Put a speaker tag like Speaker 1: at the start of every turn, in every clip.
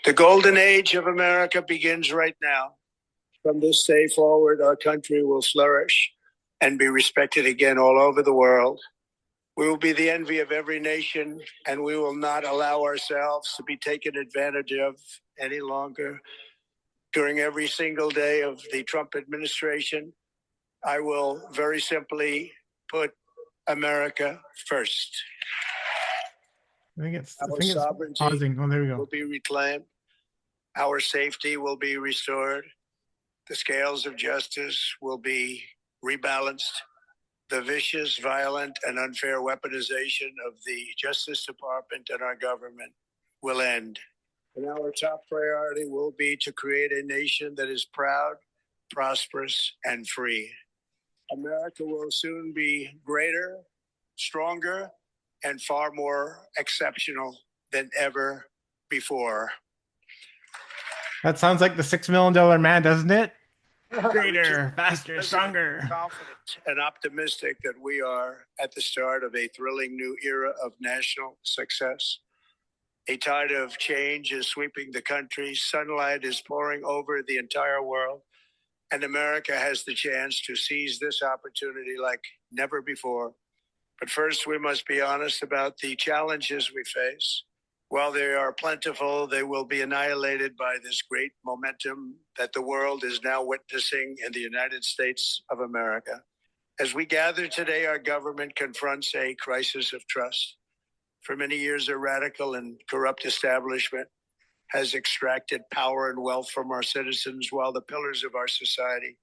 Speaker 1: The golden age of America begins right now. From this day forward, our country will flourish and be respected again all over the world. We will be the envy of every nation, and we will not allow ourselves to be taken advantage of any longer. During every single day of the Trump administration, I will very simply put America first.
Speaker 2: I think it's
Speaker 1: sovereignty
Speaker 2: pausing. Oh, there we go.
Speaker 1: Will be reclaimed. Our safety will be restored. The scales of justice will be rebalanced. The vicious, violent, and unfair weaponization of the Justice Department and our government will end. And our top priority will be to create a nation that is proud, prosperous, and free. America will soon be greater, stronger, and far more exceptional than ever before.
Speaker 2: That sounds like the $6 million man, doesn't it? Greater, faster, stronger.
Speaker 1: Confident and optimistic that we are at the start of a thrilling new era of national success. A tide of change is sweeping the country. Sunlight is pouring over the entire world. And America has the chance to seize this opportunity like never before. But first, we must be honest about the challenges we face. While they are plentiful, they will be annihilated by this great momentum that the world is now witnessing in the United States of America. As we gather today, our government confronts a crisis of trust. For many years, a radical and corrupt establishment has extracted power and wealth from our citizens while the pillars of our society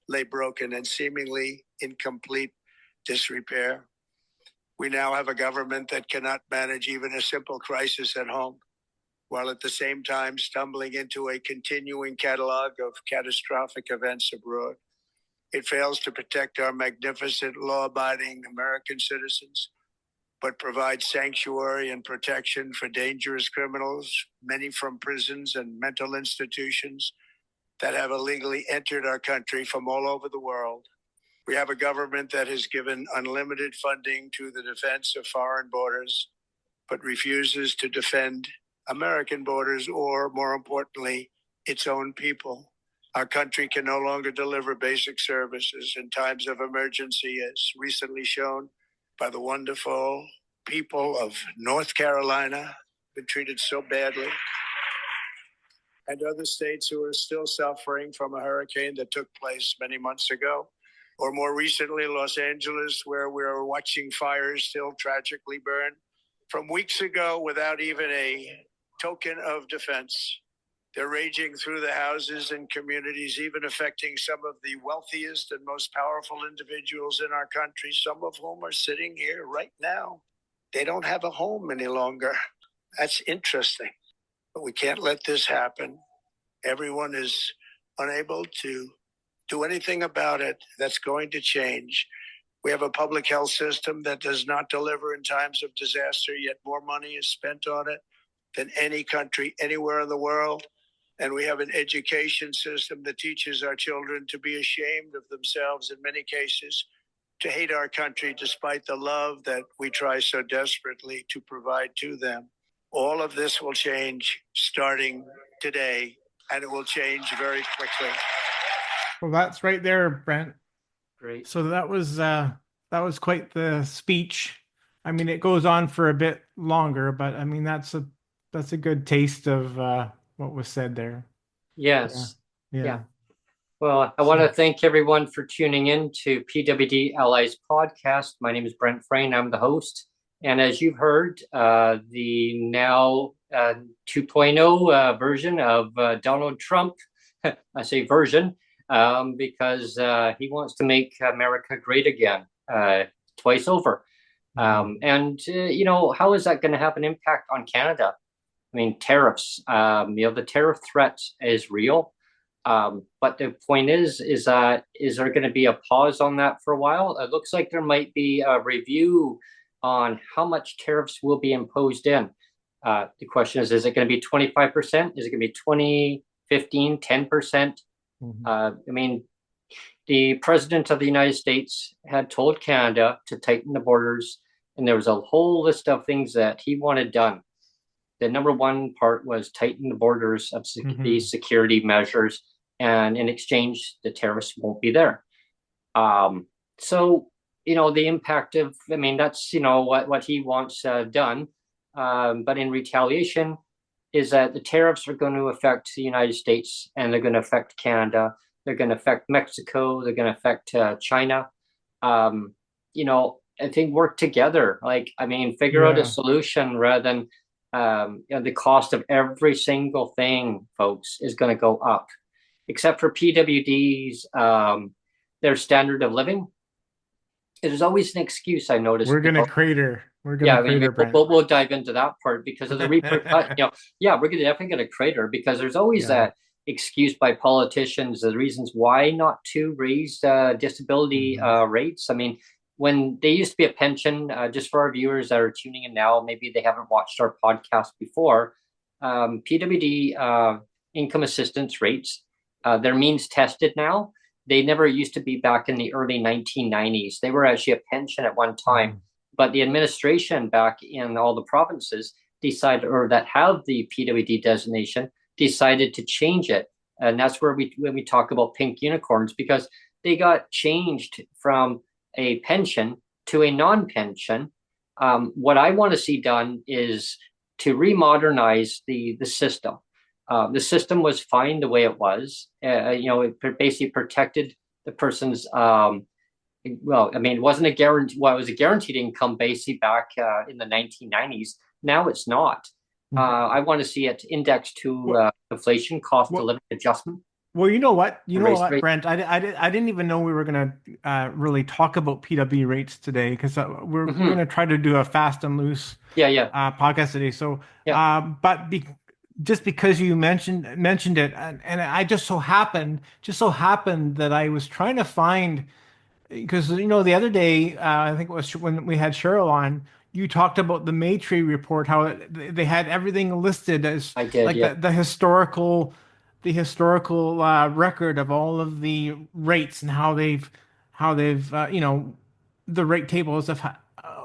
Speaker 1: lay broken and seemingly in complete disrepair. We now have a government that cannot manage even a simple crisis at home, while at the same time stumbling into a continuing catalog of catastrophic events abroad. It fails to protect our magnificent, law-abiding American citizens, but provides sanctuary and protection for dangerous criminals, many from prisons and mental institutions that have illegally entered our country from all over the world. We have a government that has given unlimited funding to the defense of foreign borders, but refuses to defend American borders or, more importantly, its own people. Our country can no longer deliver basic services in times of emergency, as recently shown by the wonderful people of North Carolina, been treated so badly, and other states who are still suffering from a hurricane that took place many months ago. Or more recently, Los Angeles, where we're watching fires still tragically burn from weeks ago without even a token of defense. They're raging through the houses and communities, even affecting some of the wealthiest and most powerful individuals in our country, some of whom are sitting here right now. They don't have a home any longer. That's interesting. But we can't let this happen. Everyone is unable to do anything about it. That's going to change. We have a public health system that does not deliver in times of disaster, yet more money is spent on it than any country anywhere in the world. And we have an education system that teaches our children to be ashamed of themselves in many cases, to hate our country despite the love that we try so desperately to provide to them. All of this will change starting today, and it will change very quickly.
Speaker 2: Well, that's right there, Brent.
Speaker 3: Great.
Speaker 2: So that was quite the speech. I mean, it goes on for a bit longer, but I mean that's a good taste of what was said there.
Speaker 3: Yes.
Speaker 2: Yeah.
Speaker 3: Well, I want to thank everyone for tuning in to PWD Allies podcast. My name is Brent Frain. I'm the host. And as you've heard, the now 2.0 version of Donald Trump, I say version, because he wants to make America great again, twice over. And how is that going to have an impact on Canada? I mean, tariffs, the tariff threat is real. But the point is there going to be a pause on that for a while? It looks like there might be a review on how much tariffs will be imposed in. The question is it going to be 25%? Is it going to be 20, 15, 10%? I mean, the president of the United States had told Canada to tighten the borders, and there was a whole list of things that he wanted done. the number one part was tighten the borders of these security measures, and in exchange, the tariffs won't be there. So, the impact of, that's, what he wants done. But in retaliation is that the tariffs are going to affect the United States, and they're going to affect Canada. They're going to affect Mexico. They're going to affect China. I think work together. Figure out a solution rather than, the cost of every single thing, folks, is going to go up, except for PWD's, their standard of living. There's always an excuse, I noticed.
Speaker 2: We're going to crater. We're going to crater, Brent.
Speaker 3: We'll dive into that part because of the repercussions. We're definitely going to crater because there's always that excuse by politicians, the reasons why not to raise disability rates. When they used to be a pension, just for our viewers that are tuning in now, maybe they haven't watched our podcast before, PWD income assistance rates, they're means tested now. They never used to be back in the early 1990s. They were actually a pension at one time, but the administration back in all the provinces decided, or that have the PWD designation, decided to change it. And that's where when we talk about pink unicorns, because they got changed from a pension to a non-pension. What I want to see done is to remodernize the system. The system was fine the way it was. It basically protected the person's. It wasn't a guarantee. Well, it was a guaranteed income basically back in the 1990s. Now it's not. I want to see it indexed to inflation, cost of living adjustment.
Speaker 2: Well, you know what, Brent, I didn't even know we were going to really talk about PW rates today, because we're going to try to do a fast and loose podcast today. So, just because you mentioned it, and I just so happened that I was trying to find, because the other day, I think it was when we had Cheryl on, you talked about the Maytree report, how they had everything listed as the historical record of all of the rates and how they've the rate tables have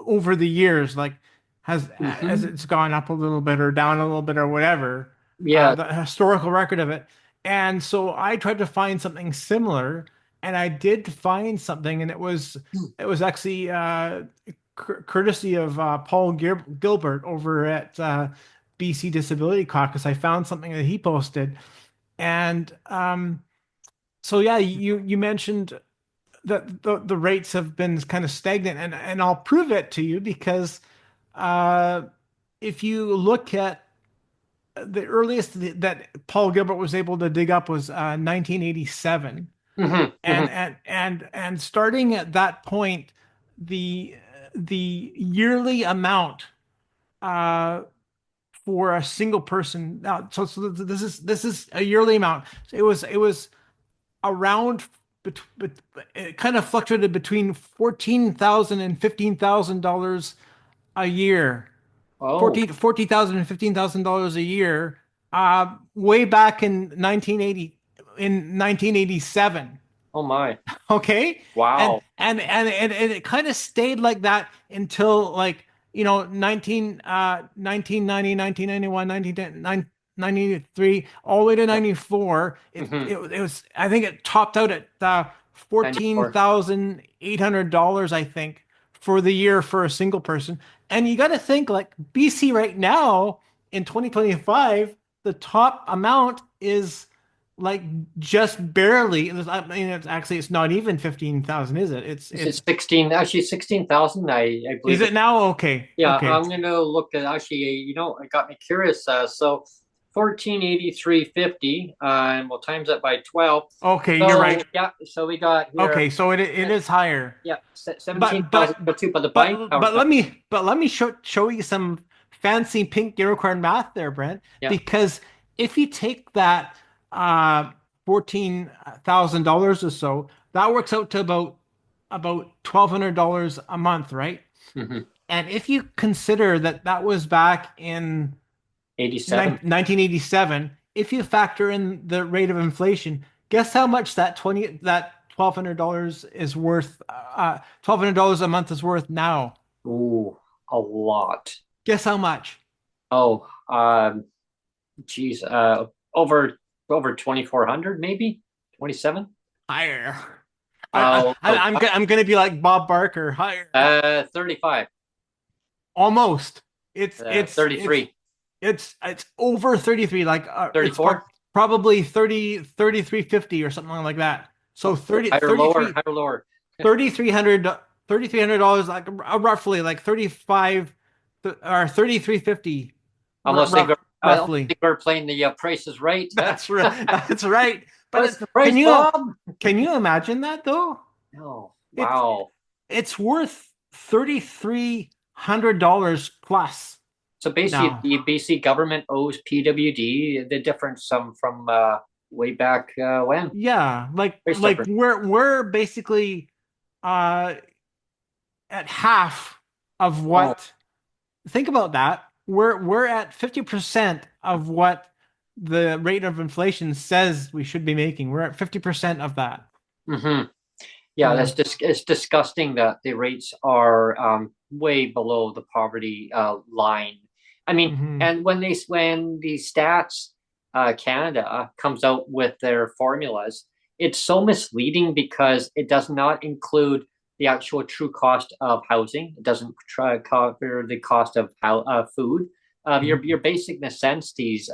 Speaker 2: over the years, as it's gone up a little bit or down a little bit or whatever. The historical record of it. And so I tried to find something similar, and I did find something, and it was actually courtesy of Paul Gilbert over at BC Disability Caucus. I found something that he posted. And you mentioned that the rates have been kind of stagnant, and I'll prove it to you, because if you look at the earliest that Paul Gilbert was able to dig up was 1987, and starting at that point, the yearly amount for a single person. Now, so this is a yearly amount. So it was around, it kind of fluctuated between $14,000 and $15,000 a year. $40,000 and $15,000 a year. Way back in 1987.
Speaker 3: Oh my.
Speaker 2: Okay.
Speaker 3: Wow.
Speaker 2: And it kind of stayed like that until 1990, 1990, 1991, 1993, all the way to 94. It was, I think it topped out at $14,800, I think, for the year for a single person. And you got to think, BC right now in 2025, the top amount is just barely. It's not even 15,000, is it? It's
Speaker 3: 16. Actually, 16,000. I believe.
Speaker 2: Is it now? Okay.
Speaker 3: Yeah,
Speaker 2: okay.
Speaker 3: I'm gonna look at, actually. It got me curious. So 1483.50, and we'll times that by 12.
Speaker 2: Okay, you're right.
Speaker 3: Yeah. So we got here.
Speaker 2: Okay, so it is higher.
Speaker 3: Yeah, 17,000. But the buying power.
Speaker 2: But let me show you some fancy pink unicorn math there, Brent.
Speaker 3: Yeah.
Speaker 2: Because if you take that $14,000 or so, that works out to about $1,200 a month, right? And if you consider that was back in 1987, if you factor in the rate of inflation, guess how much that $1,200 is worth? $1,200 a month is worth now.
Speaker 3: Ooh, a lot.
Speaker 2: Guess how much?
Speaker 3: Oh, geez, over 2,400, maybe 27.
Speaker 2: Higher.
Speaker 3: Oh,
Speaker 2: I'm gonna be like Bob Barker. Higher.
Speaker 3: 35.
Speaker 2: Almost.
Speaker 3: 33.
Speaker 2: It's over 33. Like
Speaker 3: 34.
Speaker 2: Probably 3350 or something like that. So 30
Speaker 3: higher,
Speaker 2: 33
Speaker 3: higher, lower.
Speaker 2: $3,300, like roughly like 35 or 3350.
Speaker 3: Almost think
Speaker 2: roughly.
Speaker 3: we're playing the Price is Right.
Speaker 2: That's right. That's right. But
Speaker 3: what's the price, Bob?
Speaker 2: Can you imagine that though?
Speaker 3: No. Wow.
Speaker 2: It's worth $3,300 plus.
Speaker 3: So basically, the BC government owes PWD the difference from way back when.
Speaker 2: Yeah, like we're basically at half of what. Think about that. We're at 50% of what the rate of inflation says we should be making. We're at 50% of that.
Speaker 3: Mm-hmm. Yeah, it's disgusting that the rates are way below the poverty line. I mean, and when the stats Canada comes out with their formulas, it's so misleading because it does not include the actual true cost of housing. It doesn't try to cover the cost of food, your basic necessities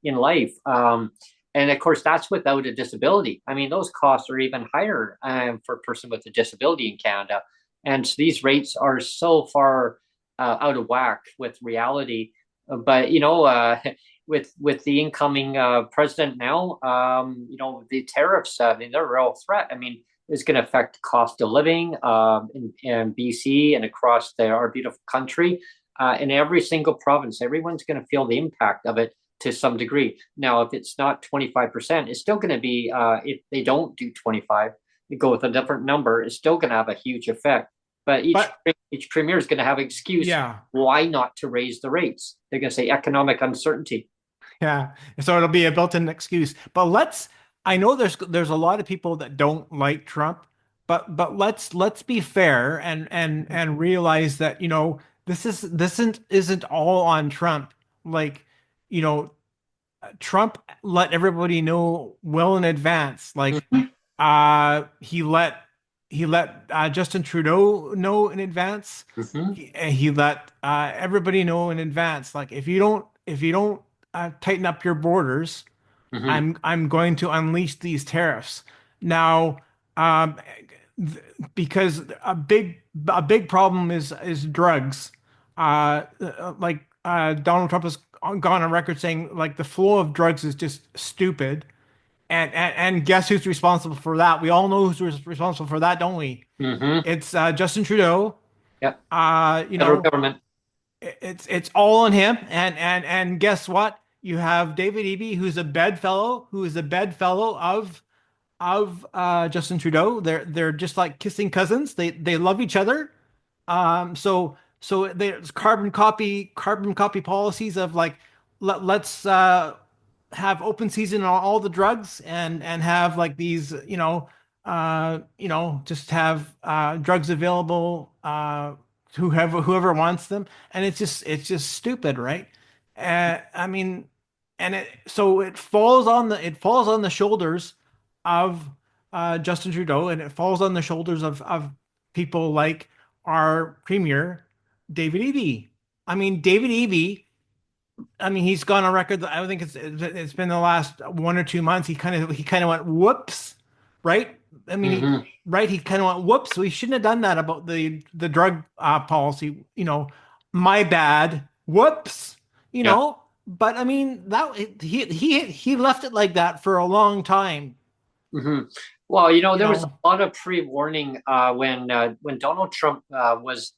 Speaker 3: in life. And of course, that's without a disability. I mean, those costs are even higher for a person with a disability in Canada. And so these rates are so far out of whack with reality. But, with the incoming president now, the tariffs, I mean, they're a real threat. I mean, it's going to affect cost of living in BC and across our beautiful country. In every single province, everyone's going to feel the impact of it to some degree. Now, if it's not 25%, it's still going to be, if they don't do 25, you go with a different number, it's still going to have a huge effect. But each premier is going to have an excuse why not to raise the rates. They're going to say economic uncertainty.
Speaker 2: Yeah, so it'll be a built-in excuse. But I know there's a lot of people that don't like Trump, but let's be fair and realize that this isn't all on Trump. Like, Trump let everybody know well in advance. Like, he let Justin Trudeau know in advance. He let everybody know in advance. Like, if you don't tighten up your borders, I'm going to unleash these tariffs. Now, because a big problem is drugs. Donald Trump has gone on record saying like the flow of drugs is just stupid. And guess who's responsible for that? We all know who's responsible for that, don't we? It's Justin Trudeau.
Speaker 3: Yeah. Federal government.
Speaker 2: It's all on him. And guess what? You have David Eby, who's a bedfellow of Justin Trudeau. They're just like kissing cousins. They love each other. So there's carbon copy policies of like let's have open season on all the drugs and have like these just have drugs available to whoever wants them, and it's just stupid, right? I mean, and it falls on the shoulders of Justin Trudeau, and it falls on the shoulders of people like our premier David Eby. I mean, David Eby, he's gone on record. I think it's been the last 1 or 2 months. He kind of went whoops, right? I mean, right? He kind of went whoops. We shouldn't have done that about the drug policy. My bad. Whoops. But I mean that he left it like that for a long time.
Speaker 3: Well, there was a lot of pre-warning when Donald Trump was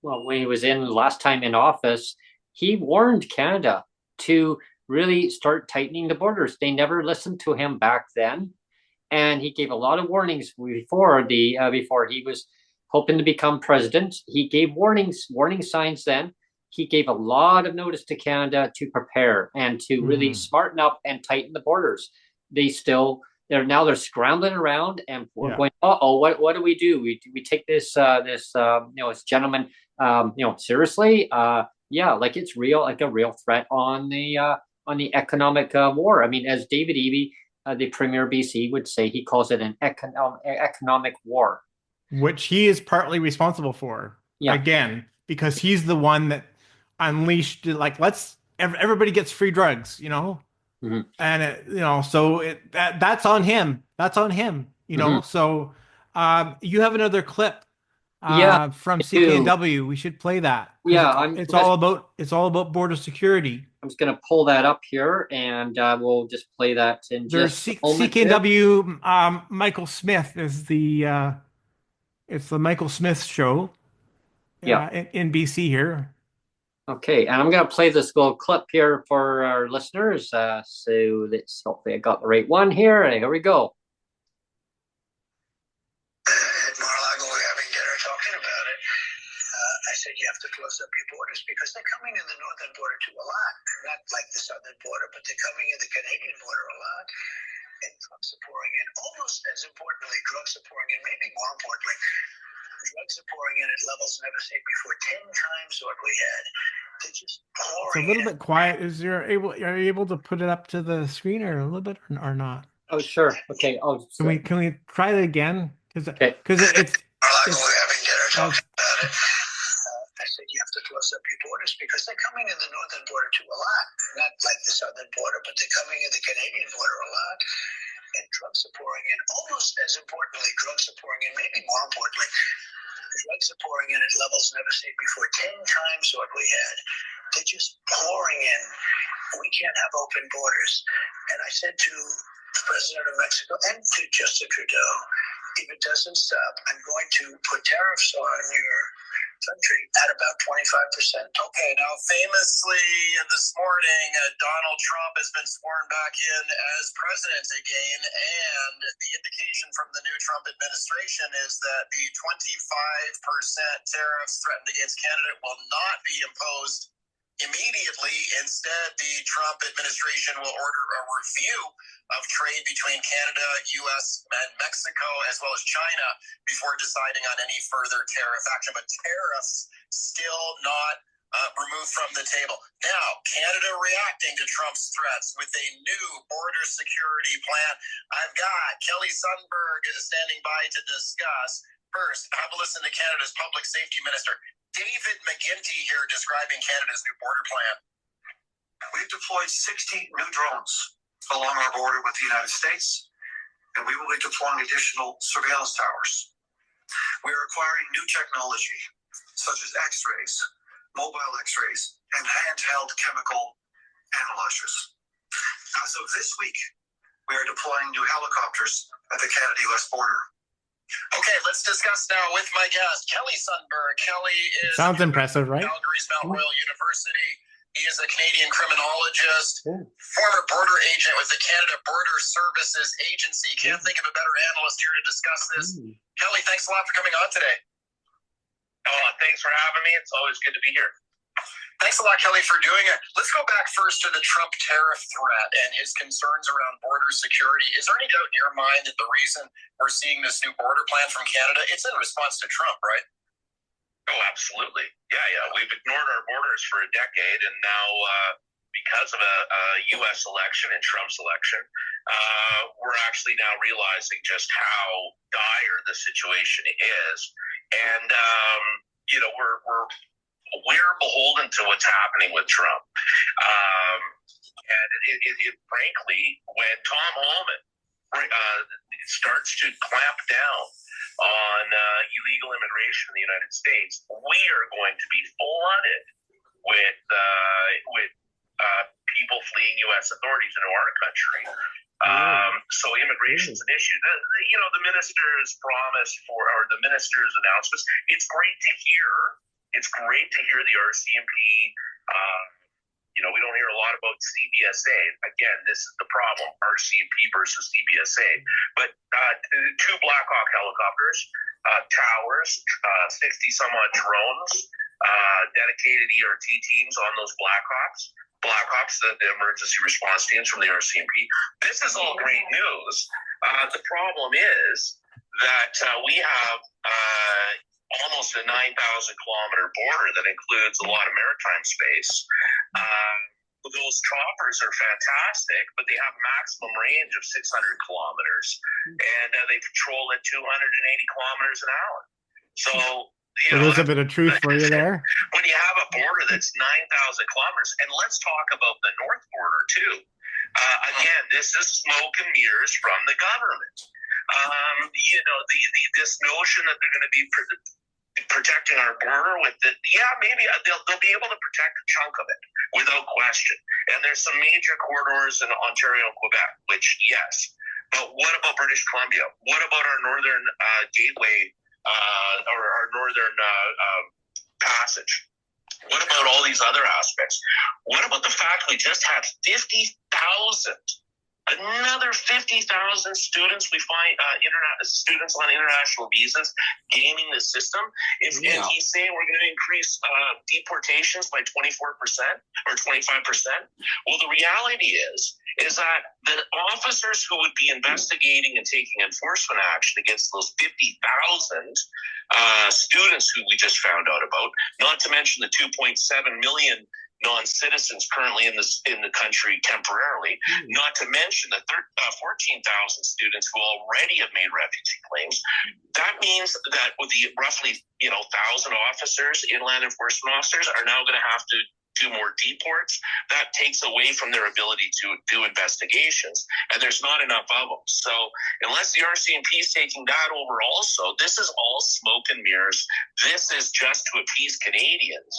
Speaker 3: when he was in last time in office. He warned Canada to really start tightening the borders. They never listened to him back then, and he gave a lot of warnings before he was hoping to become president. He gave warning signs then. He gave a lot of notice to Canada to prepare and to really smarten up and tighten the borders. They're scrambling around and going, what do we do? We take this gentleman seriously. Yeah, like it's real, like a real threat on the economic war. I mean, as David Eby, the Premier of BC, would say, he calls it an economic war,
Speaker 2: which he is partly responsible for.
Speaker 3: Yeah.
Speaker 2: Again, because he's the one that unleashed, like, everybody gets free drugs,
Speaker 3: Mm-hmm.
Speaker 2: and so that's on him. That's on him,
Speaker 3: Mm-hmm.
Speaker 2: So you have another clip from
Speaker 3: I do.
Speaker 2: CKNW. We should play that.
Speaker 3: Yeah,
Speaker 2: it's all about border security.
Speaker 3: I'm just going to pull that up here, and we'll just play that in just a moment.
Speaker 2: CKNW. Michael Smith is it's the Michael Smith show.
Speaker 3: Yeah.
Speaker 2: In BC here.
Speaker 3: Okay, and I'm going to play this little clip here for our listeners. So let's hopefully I got the right one here. And here we go.
Speaker 1: At Mar-a-Lago, we're having dinner talking about it. I said you have to close up your borders because they're coming in the northern border too a lot. They're not like the southern border, but they're coming in the Canadian border a lot. And drugs are pouring in. Almost as importantly, drugs are pouring in, maybe more importantly, drugs are pouring in at levels never seen before, 10 times what we had. They're just pouring.
Speaker 2: It's a little bit quiet. Are you able to put it up to the screen or a little bit or not?
Speaker 3: Oh, sure. Okay. Oh,
Speaker 2: can we try that again? Because it's
Speaker 1: Mar-a-Lago, we're having dinner talking about it. I said you have to close up your borders because they're coming in the northern border too a lot. They're not like the southern border, but they're coming in the Canadian border a lot. And drugs are pouring in. Almost as importantly, drugs are pouring in, maybe more importantly, drugs are pouring in at levels never seen before, 10 times what we had. They're just pouring in. We can't have open borders. And I said to the President of Mexico and to Justin Trudeau, if it doesn't stop, I'm going to put tariffs on your country at about 25%.
Speaker 4: Okay, now famously this morning, Donald Trump has been sworn back in as president again, and the indication from the new Trump administration is that the 25% tariffs threatened against Canada will not be imposed immediately. Instead, the Trump administration will order a review of trade between Canada, U.S., and Mexico, as well as China, before deciding on any further tariff action. But tariffs still not removed from the table. Now, Canada reacting to Trump's threats with a new border security plan. I've got Kelly Sundberg standing by to discuss. First, have a listen to Canada's Public Safety Minister, David McGuinty, here describing Canada's new border plan.
Speaker 5: We've deployed 16 new drones along our border with the United States, and we will be deploying additional surveillance towers. We are acquiring new technology, such as X-rays, mobile X-rays, and handheld chemical analyzers. As of this week, we are deploying new helicopters at the Canada-U.S. border.
Speaker 4: Okay, let's discuss now with my guest, Kelly Sundberg. Kelly is
Speaker 2: sounds impressive, right?
Speaker 4: Calgary's Mount Royal University. He is a Canadian criminologist, former border agent with the Canada Border Services Agency. Can't think of a better analyst here to discuss this. Kelly, thanks a lot for coming on today.
Speaker 6: Thanks for having me. It's always good to be here.
Speaker 4: Thanks a lot, Kelly, for doing it. Let's go back first to the Trump tariff threat and his concerns around border security. Is there any doubt in your mind that the reason we're seeing this new border plan from Canada, it's in response to Trump, right?
Speaker 6: Oh, absolutely. Yeah. We've ignored our borders for a decade, and now because of a U.S. election and Trump's election, we're actually now realizing just how dire the situation is. And, we're beholden to what's happening with Trump. And it frankly, when Tom Homan starts to clamp down on illegal immigration in the United States, we are going to be flooded with people fleeing U.S. authorities into our country. So immigration is an issue. The minister's promise or the minister's announcements, it's great to hear. It's great to hear the RCMP. We don't hear a lot about CBSA. Again, this is the problem, RCMP versus CBSA. But two Black Hawk helicopters, towers, 60-some-odd drones, dedicated ERT teams on those Blackhawks, the emergency response teams from the RCMP. This is all great news. The problem is that we have almost a 9,000-kilometer border that includes a lot of maritime space. Those choppers are fantastic, but they have a maximum range of 600 kilometers, and they patrol at 280 kilometers an hour. So,
Speaker 2: there's a bit of truth for you there.
Speaker 6: When you have a border that's 9,000 kilometers, and let's talk about the north border too. Again, this is smoke and mirrors from the government. This notion that they're going to be protecting our border with it, maybe they'll be able to protect a chunk of it without question. And there's some major corridors in Ontario and Quebec, which yes. But what about British Columbia? What about our northern gateway or our northern passage? What about all these other aspects? What about the fact we just had 50,000? Another 50,000 students we find students on international visas gaming the system. And he's saying we're going to increase deportations by 24% or 25%. Well, the reality is that the officers who would be investigating and taking enforcement action against those 50,000 students who we just found out about, not to mention the 2.7 million non-citizens currently in the country temporarily, not to mention the 14,000 students who already have made refugee claims. That means that with the roughly 1,000 officers, inland enforcement officers, are now going to have to do more deports. That takes away from their ability to do investigations, and there's not enough of them. So unless the RCMP is taking that over also, this is all smoke and mirrors. This is just to appease Canadians.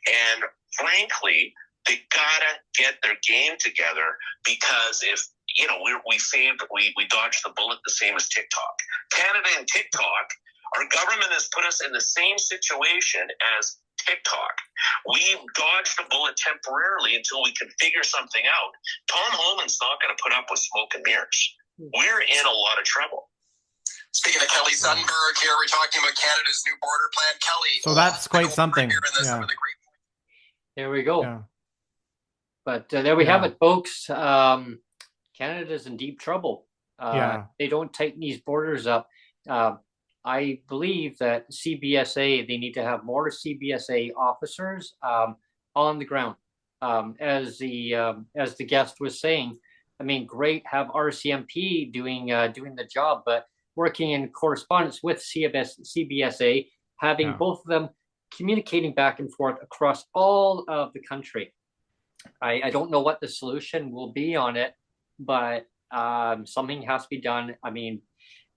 Speaker 6: And frankly, they gotta get their game together, because if we dodged the bullet the same as TikTok. Canada and TikTok, our government has put us in the same situation as TikTok. We dodged the bullet temporarily until we can figure something out. Tom Holman's not going to put up with smoke and mirrors. We're in a lot of trouble.
Speaker 4: Speaking of Kelly Sundberg here, we're talking about Canada's new border plan. Kelly,
Speaker 2: so that's quite something.
Speaker 3: There we go. Yeah. But there we have it, folks. Canada's in deep trouble. They don't tighten these borders up. I believe that CBSA, they need to have more CBSA officers on the ground. As the guest was saying, I mean, great, have RCMP doing the job, but working in correspondence with CBSA, having both of them communicating back and forth across all of the country. I don't know what the solution will be on it, but something has to be done. I mean,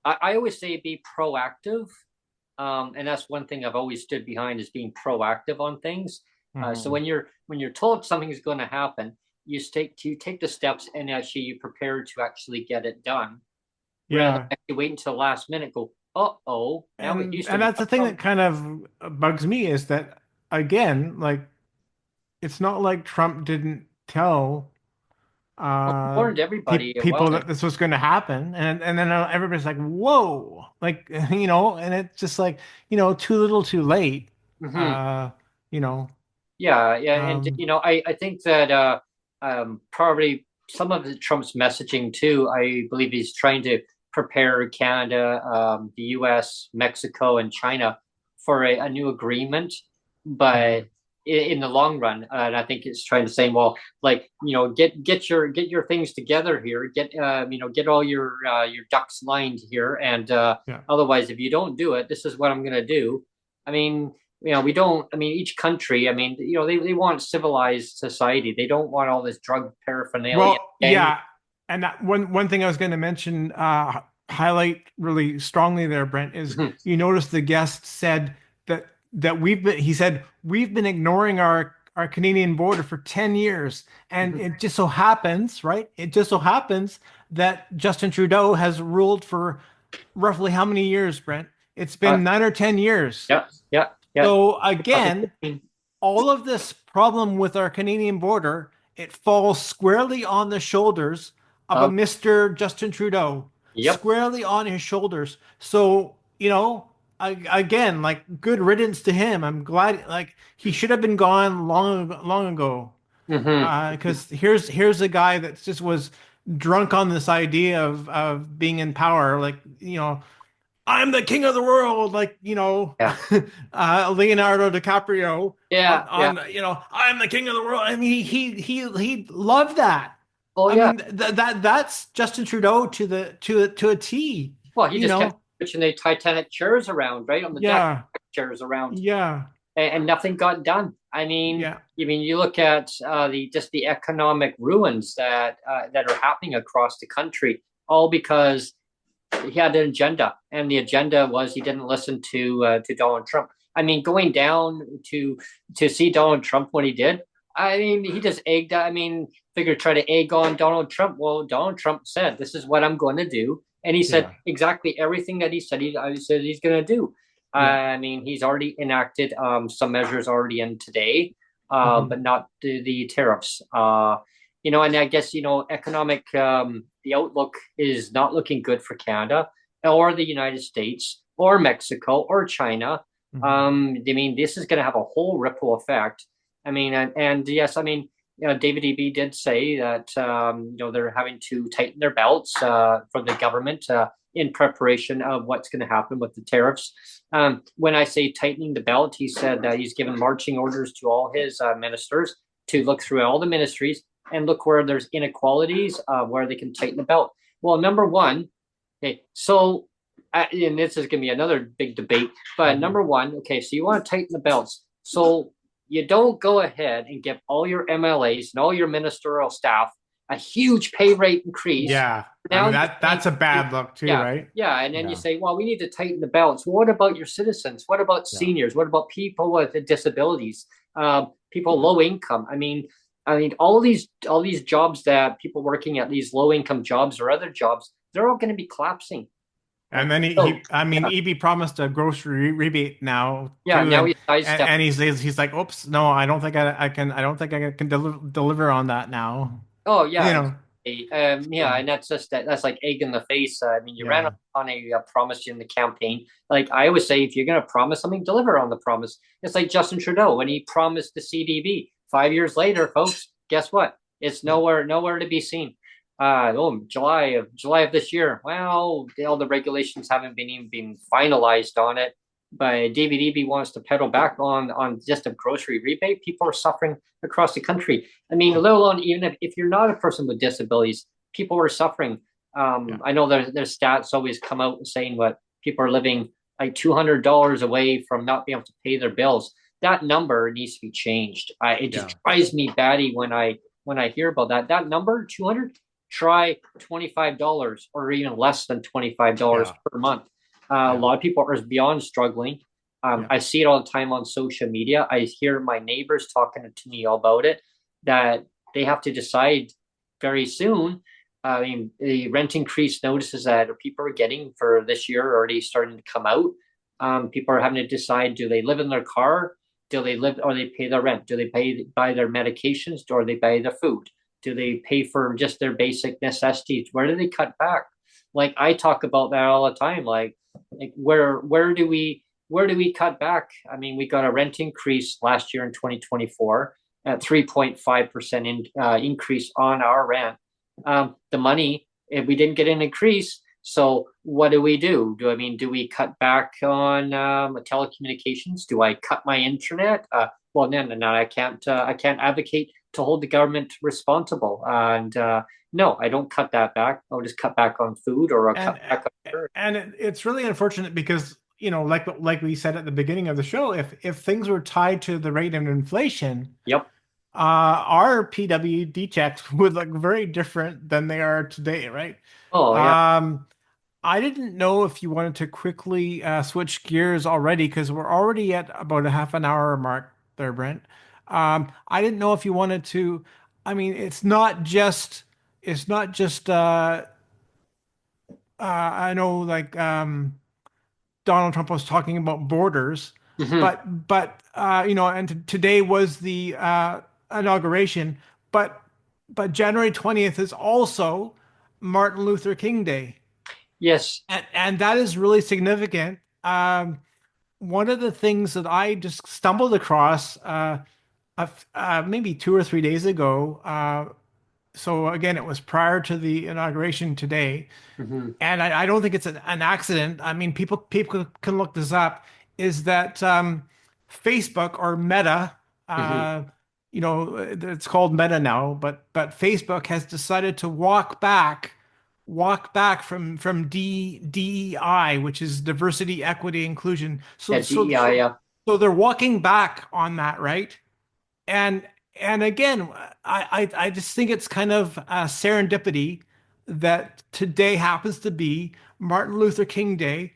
Speaker 3: I always say be proactive, and that's one thing I've always stood behind, is being proactive on things. So when you're told something is going to happen, you take the steps and actually you prepare to actually get it done.
Speaker 2: Yeah.
Speaker 3: You wait until the last minute, go, uh-oh.
Speaker 2: And that's the thing that kind of bugs me, is that, again, like, it's not like Trump didn't tell
Speaker 3: warned everybody
Speaker 2: people that this was going to happen, and then everybody's like, whoa, like, and it's just like, too little too late.
Speaker 3: And I think that probably some of Trump's messaging too, I believe he's trying to prepare Canada, the US, Mexico, and China for a new agreement, but in the long run, and I think it's trying to say, well, like, get your things together here, get all your ducks lined here, and otherwise, if you don't do it, this is what I'm going to do. I mean, we don't. I mean, each country. I mean, they want civilized society. They don't want all this drug paraphernalia.
Speaker 2: Well, yeah, and that one thing I was going to mention, highlight really strongly there, Brent, is you notice the guest said that we've been ignoring our Canadian border for 10 years. And it just so happens, right? It just so happens that Justin Trudeau has ruled for roughly how many years, Brent? It's been 9 or 10 years.
Speaker 3: Yeah.
Speaker 2: So again, all of this problem with our Canadian border, it falls squarely on the shoulders of a Mr. Justin Trudeau. Squarely on his shoulders. So, again, like, good riddance to him. I'm glad, like, he should have been gone long ago. Because here's a guy that just was drunk on this idea of being in power. Like, I'm the king of the world, like,
Speaker 3: Yeah.
Speaker 2: Leonardo DiCaprio
Speaker 3: Yeah. Yeah.
Speaker 2: I'm the king of the world. I mean, he loved that.
Speaker 3: Oh
Speaker 2: I
Speaker 3: yeah.
Speaker 2: mean, that's Justin Trudeau to a T,
Speaker 3: Well, he
Speaker 2: you
Speaker 3: just kept
Speaker 2: know.
Speaker 3: switching the Titanic chairs around, right on the deck,
Speaker 2: Yeah,
Speaker 3: chairs around,
Speaker 2: yeah,
Speaker 3: and nothing got done.
Speaker 2: yeah,
Speaker 3: I mean, you look at the economic ruins that are happening across the country, all because he had an agenda, and the agenda was he didn't listen to Donald Trump. I mean, going down to see Donald Trump when he did, I mean, he just egged. I mean, figured try to egg on Donald Trump. Well, Donald Trump said, "This is what I'm going to do," and he said
Speaker 2: yeah,
Speaker 3: exactly everything that he said. I said he's going to do.
Speaker 2: yeah.
Speaker 3: I mean, he's already enacted some measures already in today,
Speaker 2: Hmm.
Speaker 3: but not the tariffs. And I guess economic the outlook is not looking good for Canada or the United States or Mexico or China.
Speaker 2: Hmm.
Speaker 3: I mean, this is going to have a whole ripple effect. I mean, and yes, I mean, David Eby did say that they're having to tighten their belts for the government in preparation of what's going to happen with the tariffs. When I say tightening the belt, he said that he's given marching orders to all his ministers to look through all the ministries and look where there's inequalities, where they can tighten the belt. Well, number one, okay, so and this is going to be another big debate, but number one, okay, so you want to tighten the belts. So you don't go ahead and give all your MLAs and all your ministerial staff a huge pay rate increase.
Speaker 2: Yeah. I
Speaker 3: Now
Speaker 2: mean, that's a bad look too,
Speaker 3: yeah,
Speaker 2: right?
Speaker 3: yeah, and then you
Speaker 2: Yeah,
Speaker 3: say, well, we need to tighten the belts. Well, what about your citizens? What about
Speaker 2: yeah,
Speaker 3: seniors? What about people with disabilities? People low income? I mean, all these jobs that people working at these low income jobs or other jobs, they're all going to be collapsing.
Speaker 2: and then
Speaker 3: So
Speaker 2: I mean,
Speaker 3: yeah,
Speaker 2: EB promised a grocery rebate now
Speaker 3: yeah.
Speaker 2: too,
Speaker 3: Now
Speaker 2: and
Speaker 3: he's sidestepping.
Speaker 2: he's like, oops, no, I don't think I don't think I can deliver on that now.
Speaker 3: Oh
Speaker 2: You
Speaker 3: yeah,
Speaker 2: know,
Speaker 3: exactly. Yeah,
Speaker 2: so
Speaker 3: and that's like egg in the face. I mean, you ran
Speaker 2: yeah,
Speaker 3: on a promise in the campaign. Like I always say, if you're going to promise something, deliver on the promise. It's like Justin Trudeau when he promised the CDB. 5 years later, folks, guess what? It's
Speaker 2: yeah,
Speaker 3: nowhere to be seen. July of this year. Well, all the regulations haven't been even been finalized on it. But David Eby wants to pedal back on just a grocery rebate. People are suffering across the country. I mean, let alone even if you're not a person with disabilities, people are suffering.
Speaker 2: yeah,
Speaker 3: I know there's stats always come out saying what people are living like $200 away from not being able to pay their bills. That number needs to be changed. It just
Speaker 2: yeah,
Speaker 3: drives me batty when I hear about that. That number 200. Try $25 or even less than $25
Speaker 2: yeah,
Speaker 3: per month. A
Speaker 2: yeah,
Speaker 3: lot of people are beyond struggling.
Speaker 2: yeah.
Speaker 3: I see it all the time on social media. I hear my neighbors talking to me all about it, that they have to decide very soon. I mean, the rent increase notices that people are getting for this year are already starting to come out. People are having to decide: do they live in their car? Do they live, or they pay their rent? Do they buy their medications, or they buy their food? Do they pay for just their basic necessities? Where do they cut back? Like I talk about that all the time. Like where do we cut back? I mean, we got a rent increase last year in 2024 at 3.5% increase on our rent. The money, if we didn't get an increase, so what do we do? Do we cut back on telecommunications? Do I cut my internet? Well, no, I can't advocate to hold the government responsible. And no, I don't cut that back. I'll just cut back on food or I'll
Speaker 2: And
Speaker 3: cut back on.
Speaker 2: it's really unfortunate because like we said at the beginning of the show, if things were tied to the rate of inflation,
Speaker 3: Yep.
Speaker 2: our PWD checks would look very different than they are today, right?
Speaker 3: Oh, yeah.
Speaker 2: I didn't know if you wanted to quickly switch gears already because we're already at about a half an hour mark there, Brent. I didn't know if you wanted to. I mean, it's not just I know like Donald Trump was talking about borders,
Speaker 3: Hmm.
Speaker 2: but and today was the inauguration, but January 20th is also Martin Luther King Day.
Speaker 3: Yes.
Speaker 2: And that is really significant. One of the things that I just stumbled across maybe 2 or 3 days ago, so again, it was prior to the inauguration today,
Speaker 3: Mm-hmm.
Speaker 2: and I don't think it's an accident. I mean, people can look this up. Is that Facebook or Meta?
Speaker 3: Mm-hmm.
Speaker 2: It's called Meta now, but Facebook has decided to walk back from DEI, which is diversity, equity, inclusion.
Speaker 3: Yeah, DEI, yeah.
Speaker 2: So they're walking back on that, right? And and again, I just think it's kind of serendipity that today happens to be Martin Luther King Day.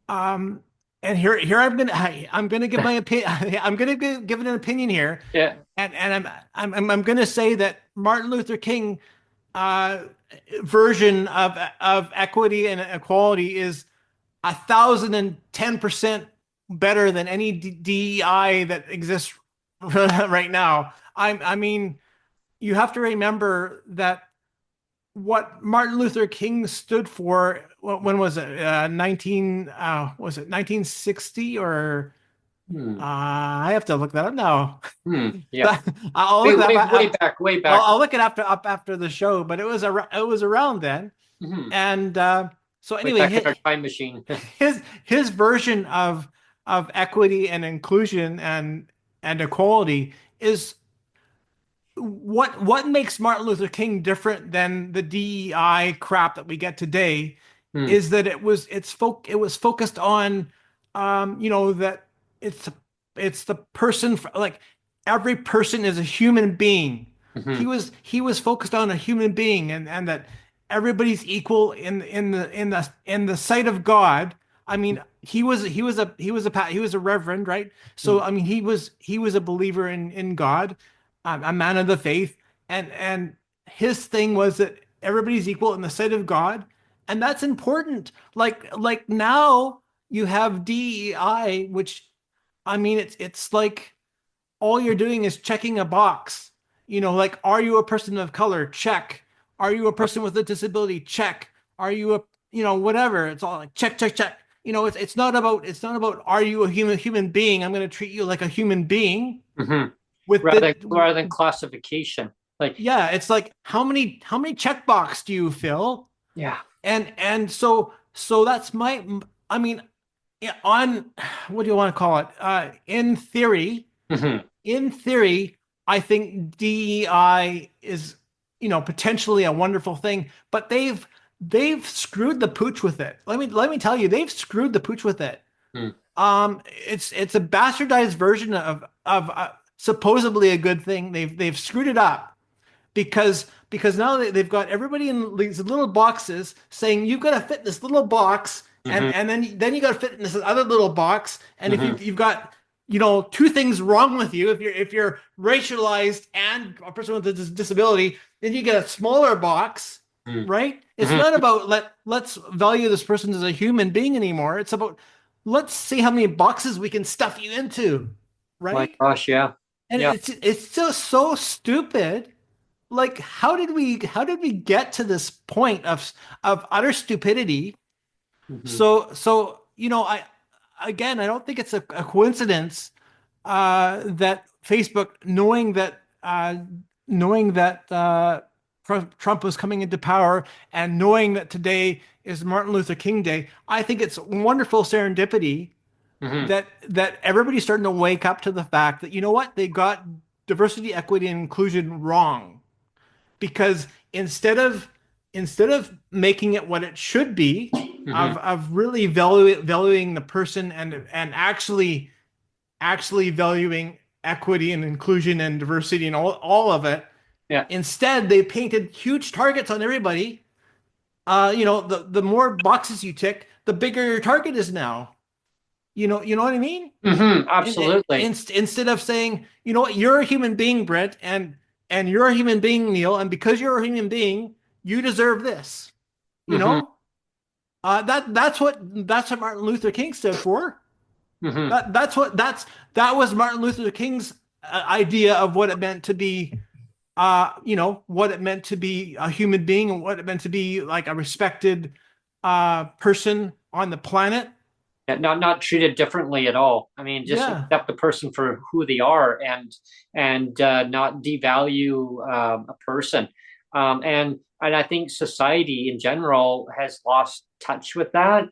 Speaker 2: Um, and here I'm gonna give my opinion. I'm gonna give it an opinion here.
Speaker 3: Yeah.
Speaker 2: And I'm gonna say that Martin Luther King uh, version of equity and equality is 1,010% better than any DEI that exists right now. I mean, you have to remember that what Martin Luther King stood for. When was it? 1960 or? I have to look that up now.
Speaker 3: Yeah.
Speaker 2: I'll look that up.
Speaker 3: Way back.
Speaker 2: I'll look it after the show, but it was around then.
Speaker 3: Mm-hmm.
Speaker 2: And so anyway,
Speaker 3: back in our time machine.
Speaker 2: his version of equity and inclusion and equality is what makes Martin Luther King different than the DEI crap that we get today is that it was focused on that it's the person, like every person is a human being.
Speaker 3: Mm-hmm.
Speaker 2: He was focused on a human being, and that everybody's equal in the sight of God. I mean, he was a reverend, right? So I mean, he was a believer in God, a man of the faith, and his thing was that everybody's equal in the sight of God, and that's important. Like now you have DEI, which I mean, it's like all you're doing is checking a box. Like, are you a person of color? Check. Are you a person with a disability? Check. Are you whatever? It's all like check, check, check. It's not about are you a human being? I'm going to treat you like a human being.
Speaker 3: Mm-hmm.
Speaker 2: With
Speaker 3: rather than classification. Like,
Speaker 2: yeah, it's like how many checkbox do you fill?
Speaker 3: Yeah.
Speaker 2: And so that's I mean, on what do you want to call it? In theory, I think DEI is potentially a wonderful thing, but they've screwed the pooch with it. Let me tell you, they've screwed the pooch with it. It's a bastardized version of supposedly a good thing. They've screwed it up because now they've got everybody in these little boxes saying you've got to fit this little box, and then you got to fit in this other little box, and if you've got two things wrong with you, if you're racialized and a person with a disability, then you get a smaller box, right? It's not about let's value this person as a human being anymore. It's about let's see how many boxes we can stuff you into, right?
Speaker 3: My gosh, yeah.
Speaker 2: And it's just so stupid. Like, how did we get to this point of utter stupidity? So I don't think it's a coincidence that Facebook, knowing that Trump was coming into power and knowing that today is Martin Luther King Day, I think it's wonderful serendipity that everybody's starting to wake up to the fact that, you know what, they got diversity, equity, and inclusion wrong. Because instead of making it what it should be, of really valuing the person and actually valuing equity and inclusion and diversity and all of it, instead they painted huge targets on everybody. The more boxes you tick, the bigger your target is now. You know what I mean?
Speaker 3: Absolutely.
Speaker 2: Instead of saying, you know what, you're a human being, Brent, and you're a human being, Neil, and because you're a human being, you deserve this. That's what Martin Luther King stood for. That was Martin Luther King's idea of what it meant to be, what it meant to be a human being and what it meant to be like a respected person on the planet.
Speaker 3: Yeah, not treated differently at all. I mean, just accept the person for who they are and not devalue a person. And I think society in general has lost touch with that.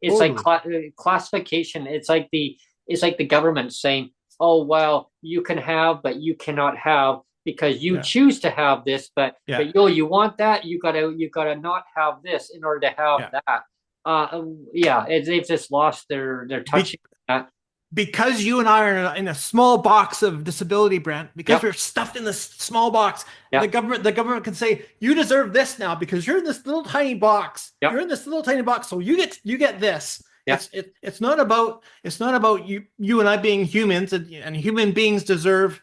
Speaker 3: It's
Speaker 2: Totally.
Speaker 3: like classification. It's like the government saying, "Oh, well, you can have, but you cannot have because you choose to have this, but you want that, you gotta not have this in order to have that." They've just lost their touch.
Speaker 2: Because you and I are in a small box of disability, Brent, because we're stuffed in this small box, the government can say, you deserve this now because you're in this little tiny box. You're in this little tiny box, so you get this. It's not about you and I being humans, and human beings deserve,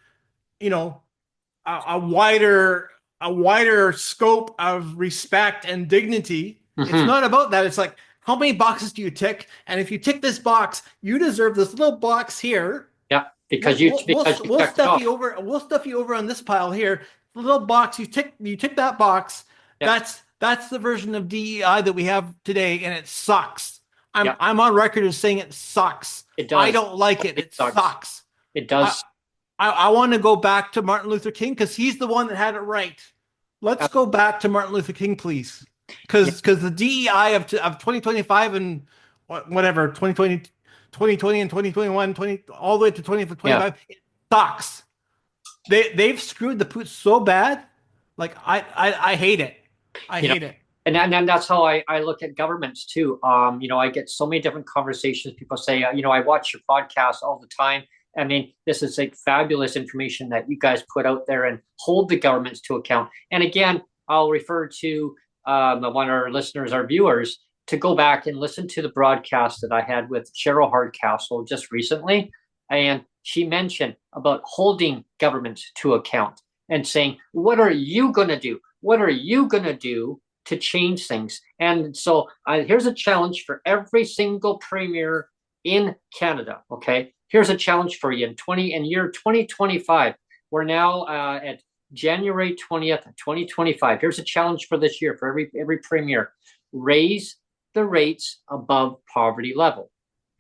Speaker 2: a wider scope of respect and dignity. It's not about that. It's like, how many boxes do you tick? And if you tick this box, you deserve this little box here.
Speaker 3: Yeah, because
Speaker 2: we'll stuff you over. We'll stuff you over on this pile here. The little box you tick that box. Yeah. That's the version of DEI that we have today, and it sucks. I'm on record as saying it sucks.
Speaker 3: It does.
Speaker 2: I don't like it. It sucks.
Speaker 3: It does.
Speaker 2: I want to go back to Martin Luther King because he's the one that had it right. Let's go back to Martin Luther King, please. Because the DEI of 2025 and whatever 2020 and 2021 all the way to 2025 it sucks. They've screwed the pooch so bad. Like I hate it. I hate it.
Speaker 3: And that's how I look at governments too. I get so many different conversations. People say, I watch your podcast all the time. I mean, this is like fabulous information that you guys put out there and hold the governments to account. And again, I'll refer to one of our listeners, our viewers, to go back and listen to the broadcast that I had with Cheryl Hardcastle just recently. And she mentioned about holding government to account and saying, what are you going to do? What are you going to do to change things? And so here's a challenge for every single premier in Canada. Okay. Here's a challenge for you in year 2025. We're now at January 20th, 2025. Here's a challenge for this year for every premier. Raise the rates above poverty level.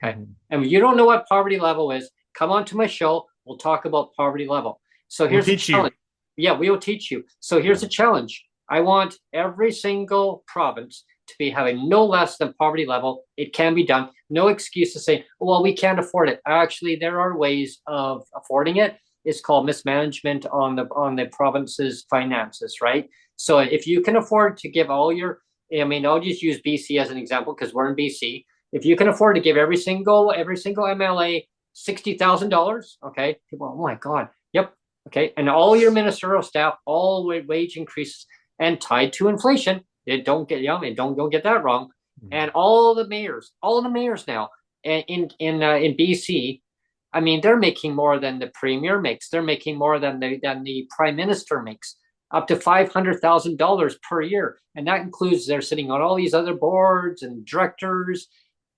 Speaker 3: Okay. And if you don't know what poverty level is, come on to my show. We'll talk about poverty level. So here's the challenge. Yeah, we will teach you. So here's a challenge. I want every single province to be having no less than poverty level. It can be done. No excuse to say, well, we can't afford it. Actually, there are ways of affording it. It's called mismanagement on the province's finances, right? So if you can afford to give all your, I'll just use BC as an example because we're in BC. If you can afford to give every single MLA $60,000, okay, people, oh my God, yep, okay, and all your ministerial staff, all wage increases and tied to inflation. Don't get that wrong. And all the mayors now in BC, they're making more than the premier makes. They're making more than the prime minister makes, up to $500,000 per year, and that includes they're sitting on all these other boards and directors.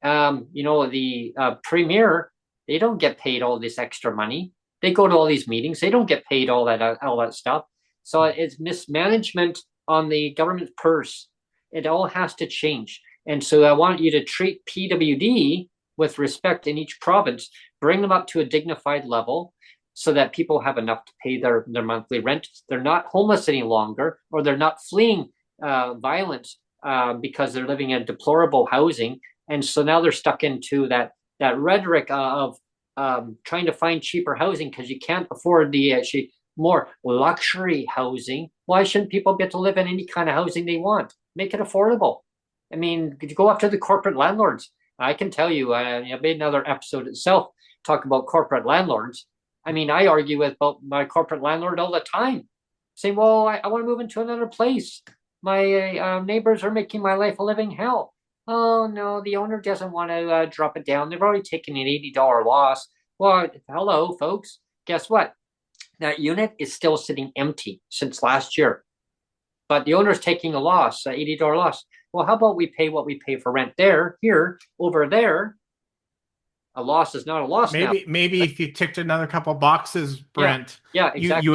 Speaker 3: The premier, they don't get paid all this extra money. They go to all these meetings. They don't get paid all that stuff. So it's mismanagement on the government purse. It all has to change. And so I want you to treat PWD with respect in each province, bring them up to a dignified level so that people have enough to pay their monthly rent. They're not homeless any longer, or they're not fleeing violence because they're living in deplorable housing. And so now they're stuck into that rhetoric of trying to find cheaper housing because you can't afford the more luxury housing. Why shouldn't people get to live in any kind of housing they want? Make it affordable. Go up to the corporate landlords. I can tell you, I made another episode itself talk about corporate landlords. I argue with my corporate landlord all the time, saying, well, I want to move into another place. My neighbors are making my life a living hell. Oh, no, the owner doesn't want to drop it down. They've already taken an $80 loss. Well, hello, folks. Guess what? That unit is still sitting empty since last year. But the owner's taking a loss, an $80 loss. Well, how about we pay what we pay for rent here, over there? A loss is not a loss.
Speaker 2: Maybe if you ticked another couple boxes, Brent,
Speaker 3: exactly.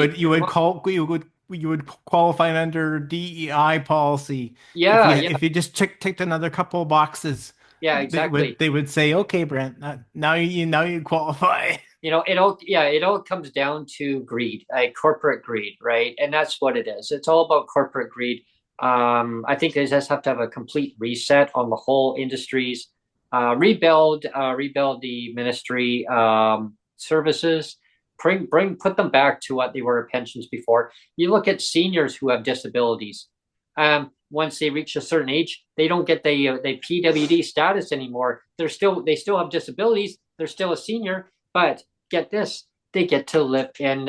Speaker 2: you would qualify under DEI policy. If you just ticked another couple of boxes.
Speaker 3: Yeah, exactly.
Speaker 2: They would say, okay, Brent, now you qualify.
Speaker 3: it all comes down to greed, corporate greed, right? And that's what it is. It's all about corporate greed. I think they just have to have a complete reset on the whole industries, rebuild the ministry services, put them back to what they were pensions before. You look at seniors who have disabilities. Once they reach a certain age, they don't get the PWD status anymore. They still have disabilities. They're still a senior, but get this, they get to live in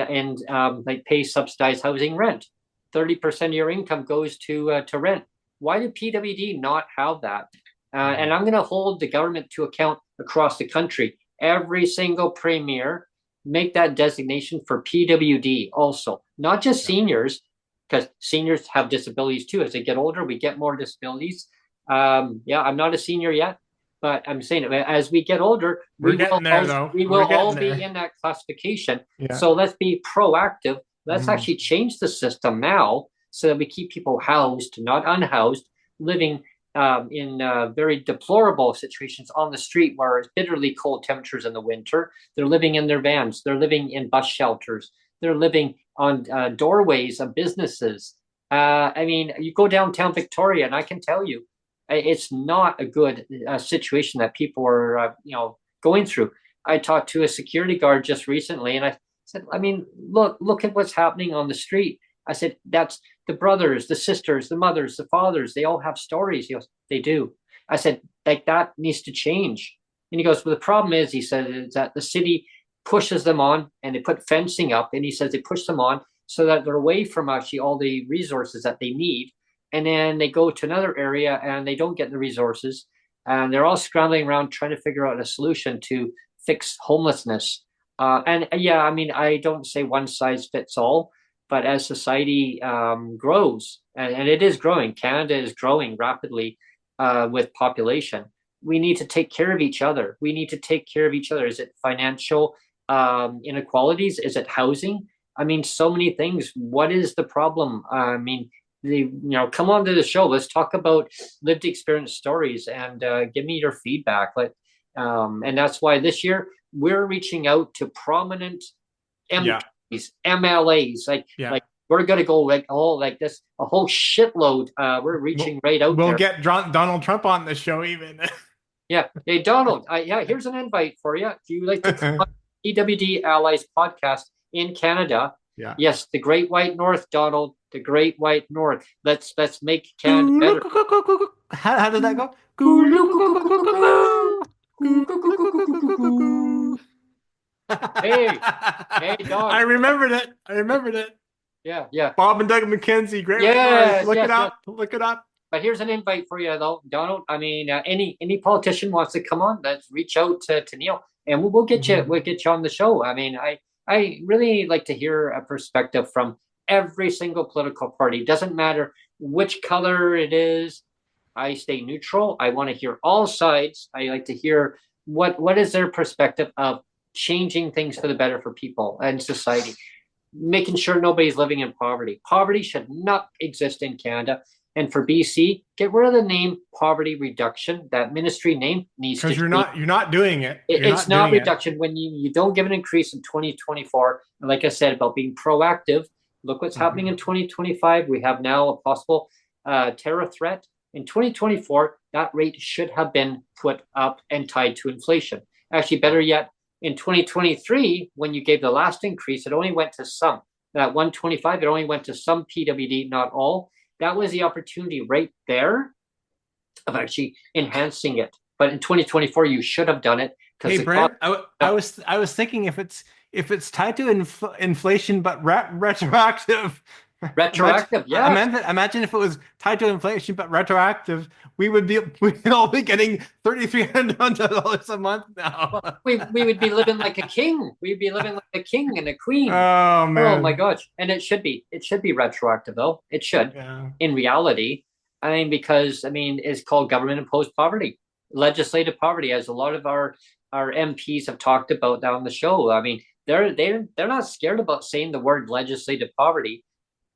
Speaker 3: like pay subsidized housing rent. 30% of your income goes to rent. Why do PWD not have that? And I'm going to hold the government to account across the country. Every single premier make that designation for PWD also, not just seniors, because seniors have disabilities too. As they get older, we get more disabilities. I'm not a senior yet, but I'm saying as we get older, we will all be in that classification. Yeah. So let's be proactive. Let's actually change the system now so that we keep people housed, not unhoused, living in very deplorable situations on the street where it's bitterly cold temperatures in the winter. They're living in their vans. They're living in bus shelters. They're living on doorways of businesses. You go downtown Victoria, and I can tell you, it's not a good situation that people are, going through. I talked to a security guard just recently, and I said, look at what's happening on the street. I said, that's the brothers, the sisters, the mothers, the fathers. They all have stories. He goes, they do. I said, like, that needs to change. And he goes, well, the problem is, he said, is that the city pushes them on and they put fencing up. And he says they push them on so that they're away from actually all the resources that they need. And then they go to another area and they don't get the resources. And they're all scrambling around trying to figure out a solution to fix homelessness. I don't say one size fits all, but as society grows, and it is growing, Canada is growing rapidly with population, we need to take care of each other. Is it financial inequalities? Is it housing? So many things. What is the problem? Come on to the show. Let's talk about lived experience stories and give me your feedback. And that's why this year we're reaching out to prominent MPs, MLAs. Like we're going to go like this, a whole shitload. We're reaching right out there.
Speaker 2: We'll get Donald Trump on the show even.
Speaker 3: Yeah. Hey, Donald, here's an invite for you. If you like to come on PWD Allies podcast in Canada. Yeah. Yes, the Great White North, Donald. The Great White North. Let's make Canada better.
Speaker 2: How did that go?
Speaker 3: Hey, dog.
Speaker 2: I remembered it.
Speaker 3: Yeah.
Speaker 2: Bob and Doug McKenzie. Great. Look it up.
Speaker 3: But here's an invite for you, though, Donald. Any politician wants to come on, let's reach out to Neil, and we'll get you. We'll get you on the show. I really like to hear a perspective from every single political party. Doesn't matter which color it is. I stay neutral. I want to hear all sides. I like to hear what is their perspective of changing things for the better for people and society, making sure nobody's living in poverty. Poverty should not exist in Canada. And for BC, get rid of the name poverty reduction. That ministry name needs to.
Speaker 2: Because you're not doing it.
Speaker 3: It's not reduction when you don't give an increase in 2024. And like I said about being proactive, look what's happening in 2025. We have now a possible terror threat. In 2024, that rate should have been put up and tied to inflation. Actually, better yet, in 2023, when you gave the last increase, it only went to some. That 125, it only went to some PWD, not all. That was the opportunity right there of actually enhancing it. But in 2024, you should have done it.
Speaker 2: Hey, Brent, I was thinking if it's tied to inflation but retroactive.
Speaker 3: Retroactive, yeah.
Speaker 2: Imagine if it was tied to inflation but retroactive, we'd all be getting $3,300 a month now.
Speaker 3: we would be living like a king. We'd be living like a king and a queen.
Speaker 2: Oh man!
Speaker 3: Oh my gosh! And it should be retroactive though. It should. Yeah. In reality, because it's called government imposed poverty, legislative poverty, as a lot of our MPs have talked about down the show. They're not scared about saying the word legislative poverty.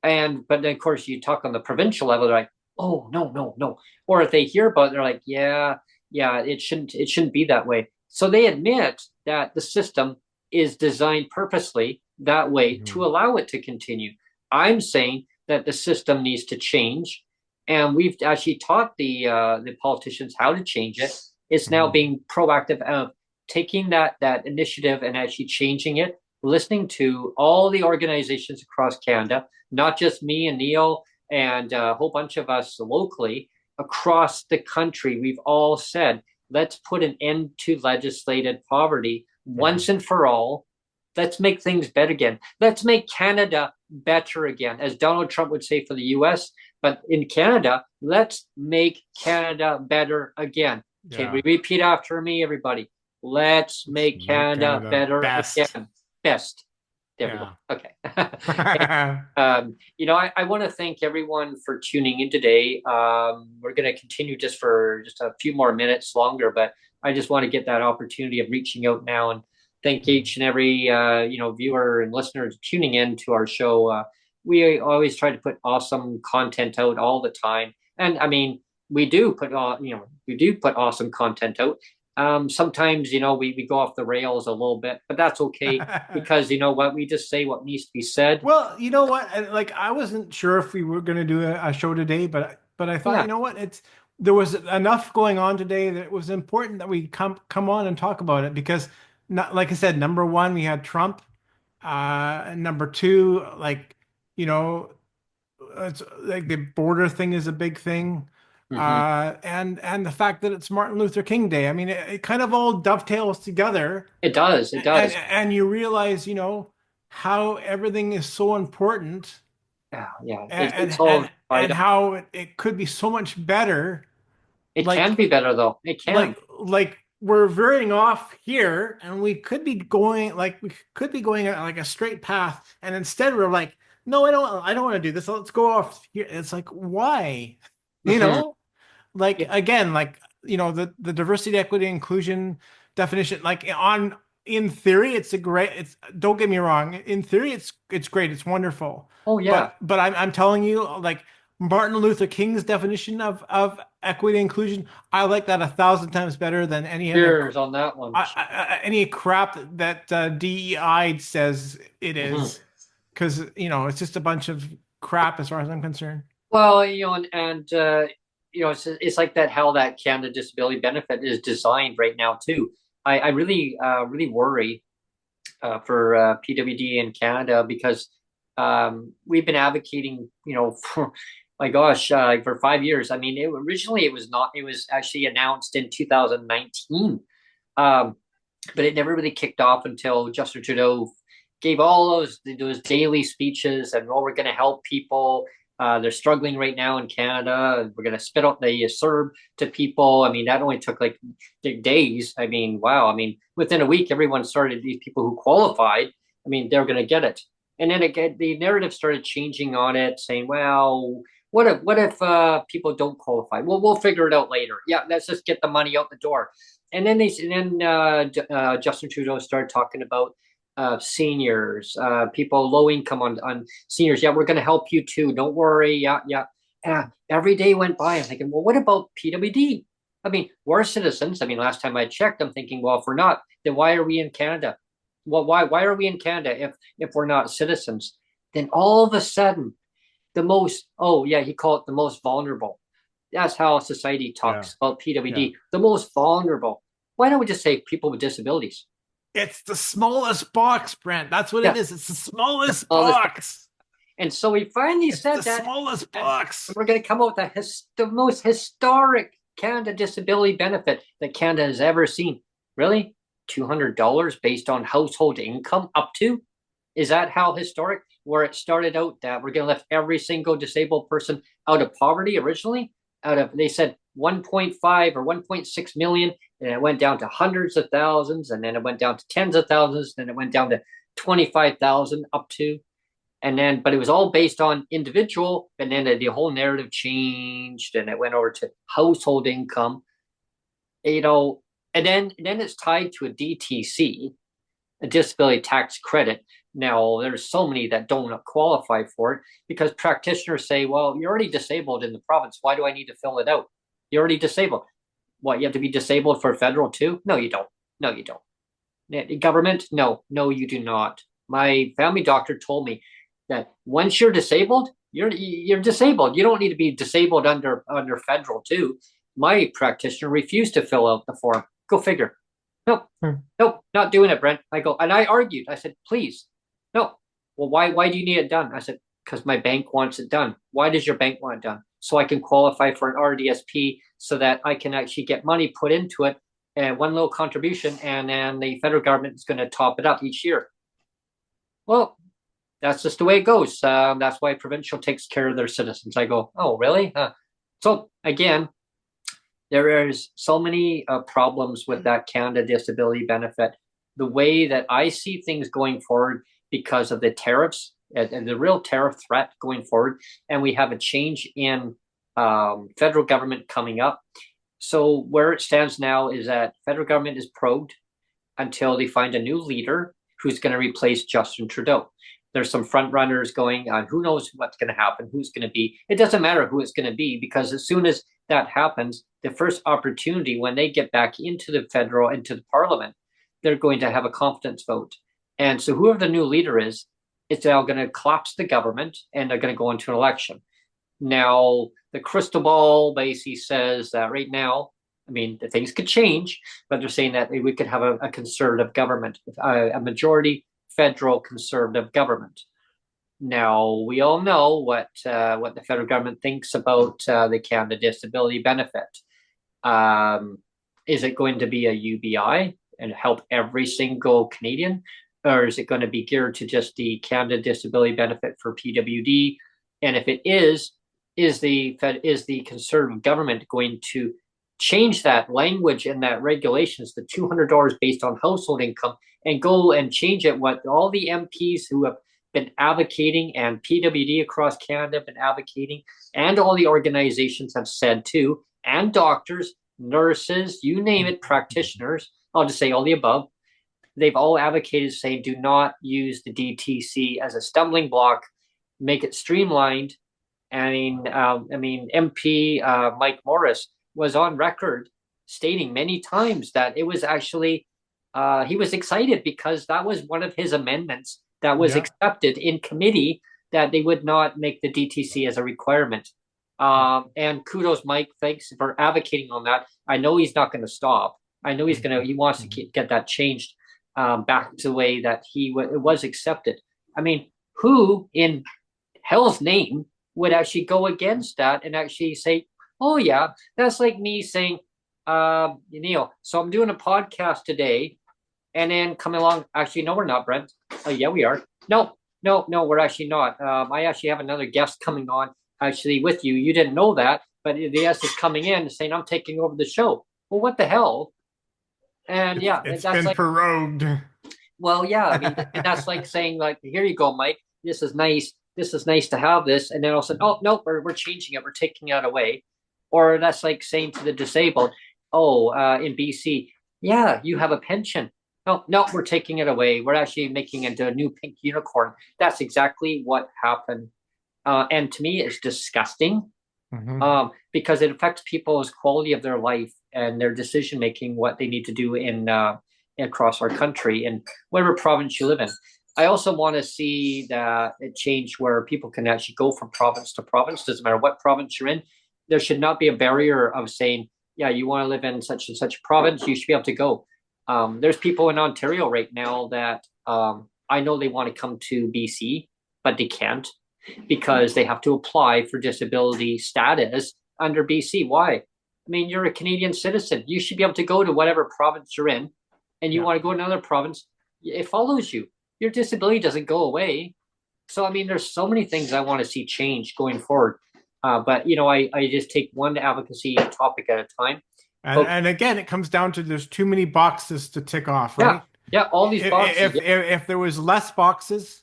Speaker 3: But then of course you talk on the provincial level, they're like, oh no. Or if they hear about it, they're like, yeah, it shouldn't be that way. So they admit that the system is designed purposely that way to allow it to continue. I'm saying that the system needs to change, and we've actually taught the politicians how to change it. It's now being proactive of taking that initiative and actually changing it, listening to all the organizations across Canada, not just me and Neil and a whole bunch of us locally across the country. We've all said, let's put an end to legislated poverty once and for all. Let's make things better again. Let's make Canada better again, as Donald Trump would say for the US. But in Canada, let's make Canada better again. Can we repeat after me, everybody? Let's make Canada better again. Best. There we go. Okay. I want to thank everyone for tuning in today. We're going to continue just for just a few more minutes longer, but I just want to get that opportunity of reaching out now and thank each and every viewer and listener tuning in to our show. We always try to put awesome content out all the time, and I mean we do put awesome content out. Sometimes we go off the rails a little bit, but that's okay because you know what, we just say what needs to be said.
Speaker 2: Well, you know what, like I wasn't sure if we were going to do a show today, but I thought, you know what, there was enough going on today that it was important that we come on and talk about it, because not, like I said, number one, we had Trump, number two, it's like the border thing is a big thing. And the fact that it's Martin Luther King Day. I mean, it kind of all dovetails together.
Speaker 3: It does.
Speaker 2: And you realize, how everything is so important.
Speaker 3: Yeah.
Speaker 2: And how it could be so much better.
Speaker 3: It can be better, though. It can.
Speaker 2: Like we're veering off here, and we could be going like a straight path, and instead we're like, no, I don't want to do this. Let's go off here. It's like, why? Again, the diversity, equity, inclusion definition, in theory, don't get me wrong. In theory, it's great. It's wonderful.
Speaker 3: Oh yeah.
Speaker 2: But I'm telling you, like Martin Luther King's definition of equity and inclusion, I like that 1,000 times better than any
Speaker 3: other on that one.
Speaker 2: Any crap that DEI says it is, because it's just a bunch of crap as far as I'm concerned.
Speaker 3: Well, it's like that, how that Canada Disability Benefit is designed right now too. I really worry for PWD in Canada, because we've been advocating, for for 5 years. I mean, originally it was actually announced in 2019, but it never really kicked off until Justin Trudeau gave all those daily speeches, and we're going to help people. They're struggling right now in Canada. We're going to spit out the CERB to people. I mean, that only took like days. I mean, wow. I mean, within a week, everyone started, these people who qualified, I mean, they're going to get it. And then the narrative started changing on it, saying, well, what if people don't qualify? Well, we'll figure it out later. Yeah, let's just get the money out the door. And then Justin Trudeau started talking about seniors, people low income on seniors. Yeah, we're going to help you too. Don't worry. Yeah. Every day went by. I'm thinking, well, what about PWD? I mean, we're citizens. I mean, last time I checked, I'm thinking, well, if we're not, then why are we in Canada? Well, why are we in Canada if we're not citizens? Then all of a sudden, he called it the most vulnerable. That's how society talks about PWD, the most vulnerable. Why don't we just say people with disabilities?
Speaker 2: It's the smallest box, Brent. That's what it is. It's the smallest box.
Speaker 3: And so we finally said
Speaker 2: the smallest box.
Speaker 3: We're going to come up with the most historic Canada Disability Benefit that Canada has ever seen. Really? $200 based on household income up to? Is that how historic? Where it started out that we're going to lift every single disabled person out of poverty originally? They said 1.5 or 1.6 million, and it went down to hundreds of thousands, and then it went down to tens of thousands, then it went down to 25,000 up to, but it was all based on individual, and then the whole narrative changed, and it went over to household income, and then it's tied to a DTC, a disability tax credit. Now, there's so many that don't qualify for it because practitioners say, well, you're already disabled in the province. Why do I need to fill it out? You're already disabled. What, you have to be disabled for federal too? No, you don't. Government? No, you do not. My family doctor told me that once you're disabled, you're disabled. You don't need to be disabled under federal too. My practitioner refused to fill out the form. Go figure. Nope, nope, not doing it, Brent. I go, and I argued. I said, please, no. Well, why do you need it done? I said, because my bank wants it done. Why does your bank want it done? So I can qualify for an RDSP so that I can actually get money put into it and one little contribution, and then the federal government is going to top it up each year. Well, that's just the way it goes. That's why provincial takes care of their citizens. I go, oh, really? So again, there is so many problems with that Canada Disability Benefit. The way that I see things going forward because of the tariffs and the real tariff threat going forward, and we have a change in federal government coming up. So where it stands now is that federal government is probed until they find a new leader who's going to replace Justin Trudeau. There's some front runners going on. Who knows what's going to happen, who's going to be. It doesn't matter who it's going to be, because as soon as that happens, the first opportunity when they get back into the federal, into the parliament, they're going to have a confidence vote. And so whoever the new leader is, it's now going to collapse the government and they're going to go into an election. Now, the crystal ball basically says that right now, I mean, things could change, but they're saying that we could have a conservative government, a majority federal conservative government. Now, we all know what the federal government thinks about the Canada Disability Benefit. Is it going to be a UBI and help every single Canadian? Or is it going to be geared to just the Canada Disability Benefit for PWD? And if it is the Conservative government going to change that language and that regulations, the $200 based on household income, and go and change it? What all the MPs who have been advocating, and PWD across Canada have been advocating, and all the organizations have said too, and doctors, nurses, you name it, practitioners, I'll just say all the above, they've all advocated saying, do not use the DTC as a stumbling block, make it streamlined. I mean, MP Mike Morris was on record stating many times that it was actually, he was excited because that was one of his amendments that was accepted in committee, that they would not make the DTC as a requirement. And kudos, Mike, thanks for advocating on that. I know he's not going to stop. I know he wants to get that changed back to the way that it was accepted. I mean, who in hell's name would actually go against that and actually say, oh yeah, that's like me saying, so I'm doing a podcast today, and then coming along, actually, no, we're not, Brent. Oh yeah, we are. No, we're actually not. I actually have another guest coming on actually with you. You didn't know that, but the guest is coming in saying, I'm taking over the show. Well, what the hell? And
Speaker 2: it's been like, prorogued.
Speaker 3: Well, yeah, I mean, that's like saying, like, here you go, Mike. This is nice. This is nice to have this. And then all of a sudden, oh, no, we're changing it. We're taking it away. Or that's like saying to the disabled, in BC, yeah, you have a pension. No, we're taking it away. We're actually making it into a new pink unicorn. That's exactly what happened. And to me, it's disgusting because it affects people's quality of their life and their decision-making, what they need to do across our country and whatever province you live in. I also want to see that it change where people can actually go from province to province. Doesn't matter what province you're in. There should not be a barrier of saying, yeah, you want to live in such and such province, you should be able to go. There's people in Ontario right now that I know they want to come to BC, but they can't because they have to apply for disability status under BC. Why? I mean, you're a Canadian citizen. You should be able to go to whatever province you're in, and you want to go to another province, it follows you. Your disability doesn't go away. So, I mean, there's so many things I want to see change going forward. But, I just take one advocacy topic at a time.
Speaker 2: And again, it comes down to there's too many boxes to tick off, right?
Speaker 3: Yeah, all these boxes.
Speaker 2: If there was less boxes,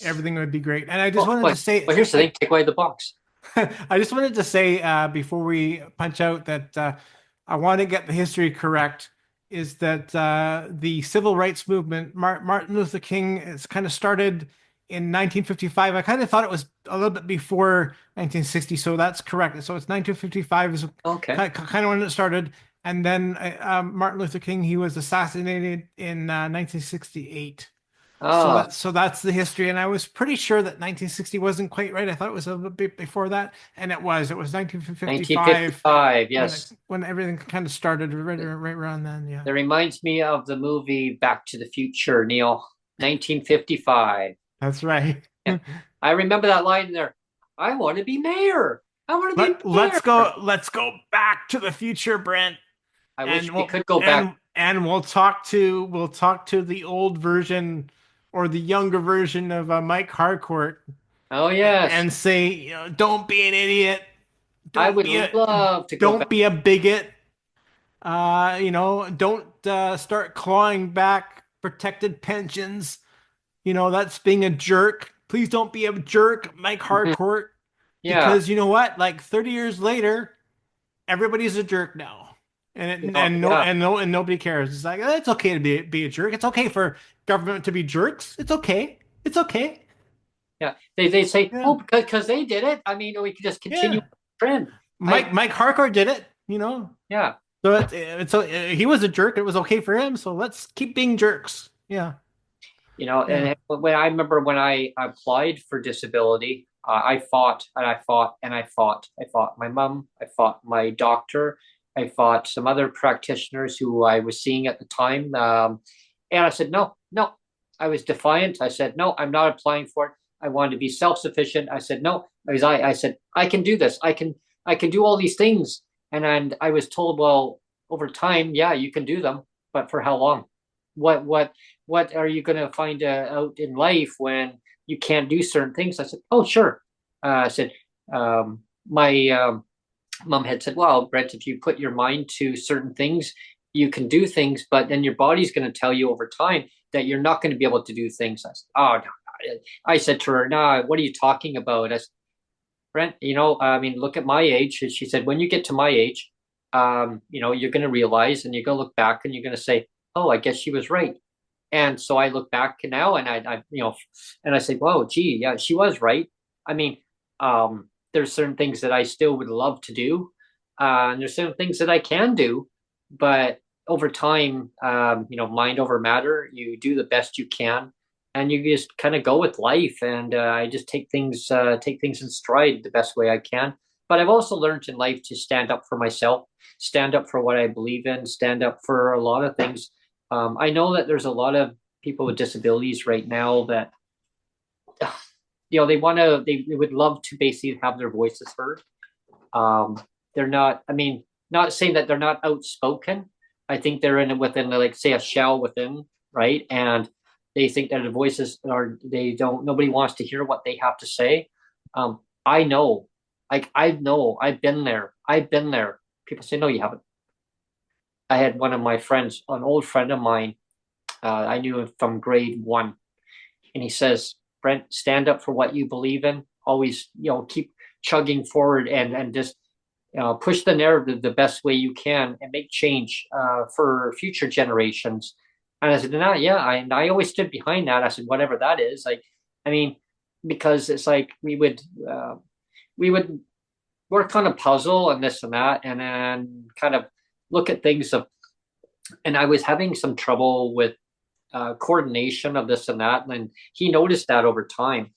Speaker 2: everything would be great. And I just wanted to say...
Speaker 3: But here's the thing, take away the box.
Speaker 2: I just wanted to say, before we punch out, that I want to get the history correct, is that the civil rights movement, Martin Luther King, is kind of started in 1955. I kind of thought it was a little bit before 1960, so that's correct. So it's 1955 is kind of when it started. And then Martin Luther King, he was assassinated in 1968.
Speaker 3: Oh,
Speaker 2: So that's the history. And I was pretty sure that 1960 wasn't quite right. I thought it was a bit before that, and it was. It was 1955
Speaker 3: 1955.
Speaker 2: when
Speaker 3: Yes.
Speaker 2: when everything kind of started right around then. Yeah.
Speaker 3: That reminds me of the movie Back to the Future, Neil. 1955.
Speaker 2: That's right.
Speaker 3: Yeah. I remember that line there. I want to be mayor. I want to be
Speaker 2: Let's
Speaker 3: mayor.
Speaker 2: go back to the future, Brent.
Speaker 3: I
Speaker 2: And
Speaker 3: wish we could go back.
Speaker 2: and we'll talk to the old version or the younger version of Mike Harcourt
Speaker 3: Oh, yes.
Speaker 2: and say, you know, don't be an idiot.
Speaker 3: I
Speaker 2: Don't
Speaker 3: would
Speaker 2: be a
Speaker 3: love to go
Speaker 2: don't
Speaker 3: back.
Speaker 2: be a bigot. You know, don't start clawing back protected pensions. You know, that's being a jerk. Please don't be a jerk, Mike
Speaker 3: Mhm.
Speaker 2: Harcourt,
Speaker 3: Yeah.
Speaker 2: because you know what? Like 30 years later, everybody's a jerk now.
Speaker 3: Yeah.
Speaker 2: And nobody cares. It's like it's okay to be a jerk. It's okay for government to be jerks. It's okay. It's okay.
Speaker 3: Yeah. They say,
Speaker 2: Yeah.
Speaker 3: oh, because they did it. I mean, we can just continue
Speaker 2: Yeah.
Speaker 3: the trend.
Speaker 2: Mike Harcourt did it, you know.
Speaker 3: Yeah.
Speaker 2: So he was a jerk. It was okay for him. So let's keep being jerks. Yeah.
Speaker 3: You know,
Speaker 2: Yeah.
Speaker 3: and when I remember when I applied for disability, I fought and I fought and I fought. I fought my mom. I fought my doctor. I fought some other practitioners who I was seeing at the time. And I said, no, no. I was defiant. I said, no, I'm not applying for it. I wanted to be self-sufficient. I said, no, because I said, I can do this. I can do all these things. And I was told, well, over time, yeah, you can do them, but for how long? What are you going to find out in life when you can't do certain things? I said, oh, sure. I said, my mom had said, well, Brent, if you put your mind to certain things, you can do things, but then your body's going to tell you over time that you're not going to be able to do things. I said, oh, no. I said to her, no, what are you talking about? I said, Brent, you know, I mean, look at my age. And she said, when you get to my age, you know, you're going to realize and you're going to look back and you're going to say, oh, I guess she was right. And so I look back now and you know, and I say, whoa, gee, yeah, she was right. I mean, there's certain things that I still would love to do. And there's certain things that I can do, but over time, you know, mind over matter, you do the best you can and you just kind of go with life. And I just take things in stride the best way I can. But I've also learned in life to stand up for myself, stand up for what I believe in, stand up for a lot of things. I know that there's a lot of people with disabilities right now that, you know, they would love to basically have their voices heard. They're not, I mean, not saying that they're not outspoken. I think they're within, like, say, a shell within, right? And they think that their voices nobody wants to hear what they have to say. I know, I've been there. People say, no, you haven't. I had one of my friends, an old friend of mine, I knew him from grade 1. And he says, Brent, stand up for what you believe in. Always, you know, keep chugging forward and just push the narrative the best way you can and make change for future generations. And I said, no, yeah, I always stood behind that. I said, whatever that is. Like, I mean, because it's like we would work on a puzzle and this and that, and then kind of look at things and I was having some trouble with coordination of this and that. And he noticed that over time.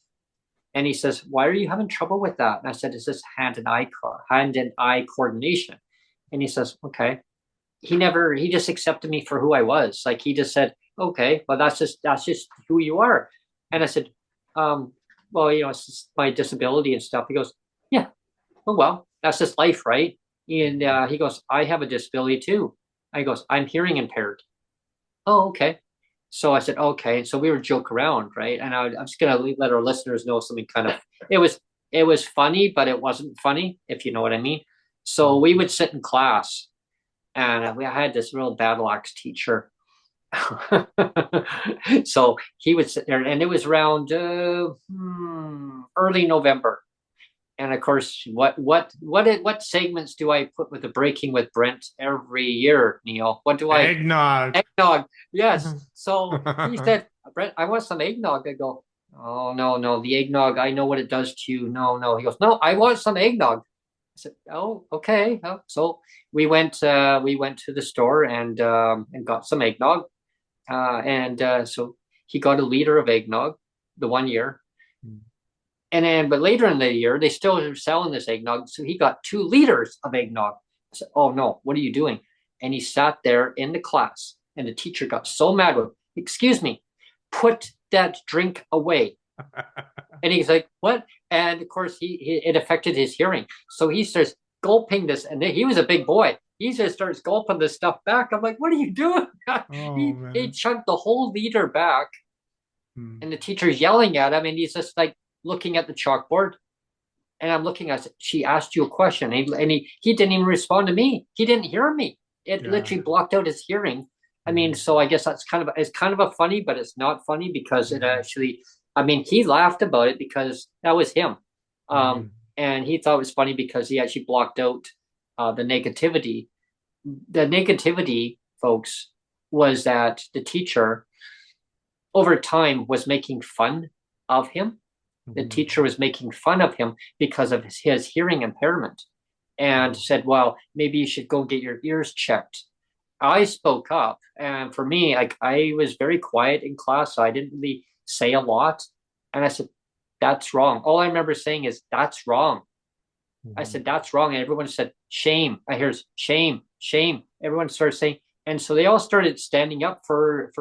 Speaker 3: And he says, why are you having trouble with that? And I said, it's this hand and eye coordination. And he says, okay. He just accepted me for who I was. Like, he just said, okay, well, that's just who you are. And I said, well, you know, it's just my disability and stuff. He goes, yeah, oh, well, that's just life, right? And he goes, I have a disability too. He goes, I'm hearing impaired. Oh, okay. So I said, okay. So we were joke around, right? And I'm just gonna let our listeners know something kind of. It was funny, but it wasn't funny, if you know what I mean. So we would sit in class, and we had this real battle axe teacher. So he would sit there, and it was around early November. And of course, what segments do I put with the Breaking with Brent every year, Neil? What do I
Speaker 2: Eggnog?
Speaker 3: Eggnog? Yes. So he said, Brent, I want some eggnog. I go, oh, no, the eggnog. I know what it does to you. No. He goes, no, I want some eggnog. said, "Oh, okay." So we went to the store and got some eggnog, so he got a liter of eggnog the one year, and then but later in the year they still were selling this eggnog, so he got 2 liters of eggnog. I said, "Oh no, what are you doing?" And he sat there in the class, and the teacher got so mad with him. "Excuse me, put that drink away." And he's like, "What?" And of course, it affected his hearing. So he starts gulping this, and he was a big boy. He just starts gulping this stuff back. I'm like, "What are you doing?" He chugged the whole liter back, and the teacher's yelling at him, and he's just like looking at the chalkboard. And I'm looking at it. She asked you a question, and he didn't even respond to me. He didn't hear me. It literally blocked out his hearing. I mean, so I guess that's kind of a funny, but it's not funny because it actually. I mean, he laughed about it because that was him. And he thought it was funny because he actually blocked out the negativity. The negativity, folks, was that the teacher over time was making fun of him. The teacher was making fun of him because of his hearing impairment and said, "Well, maybe you should go get your ears checked." I spoke up, and for me, I was very quiet in class, so I didn't really say a lot. And I said, "That's wrong." All I remember saying is, "That's wrong." I said, "That's wrong." And everyone said, "Shame." I hear shame, shame. Everyone started saying, and so they all started standing up for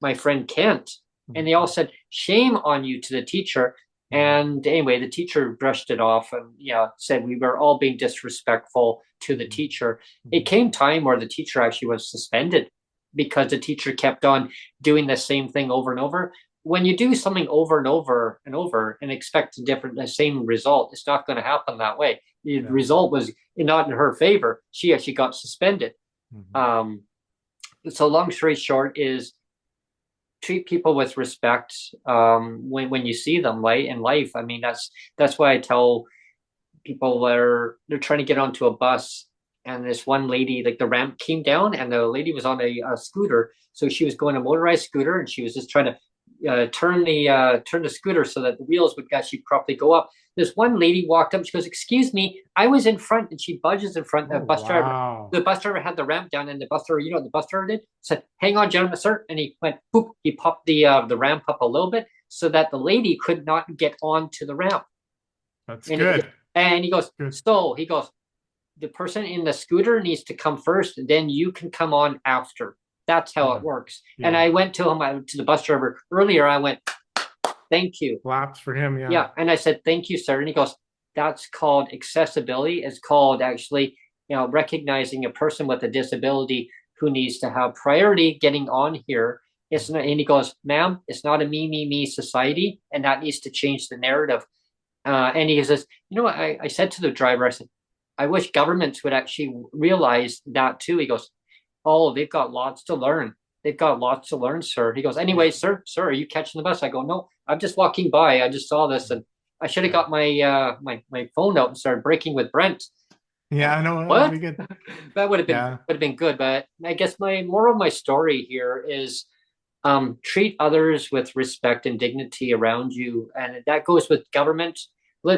Speaker 3: my friend Kent. And they all said, "Shame on you," to the teacher. And anyway, the teacher brushed it off and said we were all being disrespectful to the teacher. It came time where the teacher actually was suspended because the teacher kept on doing the same thing over and over. When you do something over and over and over and expect the same result, it's not going to happen that way. The result was not in her favor. She actually got suspended. So long story short is, treat people with respect when you see them in life. I mean, that's why I tell people they're trying to get onto a bus, and this one lady, like the ramp came down, and the lady was on a scooter, so she was going a motorized scooter, and she was just trying to turn the scooter so that the wheels would actually properly go up. This one lady walked up. She goes, "Excuse me, I was in front," and she budges in front of the bus driver. The bus driver had the ramp down, and the bus driver, what the bus driver did? Said, "Hang on, gentlemen, sir." And he went, boop, he popped the ramp up a little bit so that the lady could not get onto the ramp.
Speaker 2: That's good.
Speaker 3: And he goes, "So," he goes, "the person in the scooter needs to come first, then you can come on after. That's how it works." And I went to him, to the bus driver earlier, I went, "Thank you."
Speaker 2: Claps for him,
Speaker 3: Yeah, and I said, "Thank you, sir." And he goes, "That's called accessibility. It's called actually, recognizing a person with a disability who needs to have priority getting on here. It's not." And he goes, "Ma'am, it's not a me society, and that needs to change the narrative." And he says, I said to the driver, I said, "I wish governments would actually realize that too." He goes, "Oh, they've got lots to learn. They've got lots to learn, sir." He goes, "Anyway, sir, are you catching the bus?" I go, "No, I'm just walking by. I just saw this, and I should have got my my phone out and started breaking with Brent."
Speaker 2: Yeah, I know.
Speaker 3: What?
Speaker 2: That'd be good.
Speaker 3: That would have been good. But I guess my moral of my story here is treat others with respect and dignity around you, and that goes with government.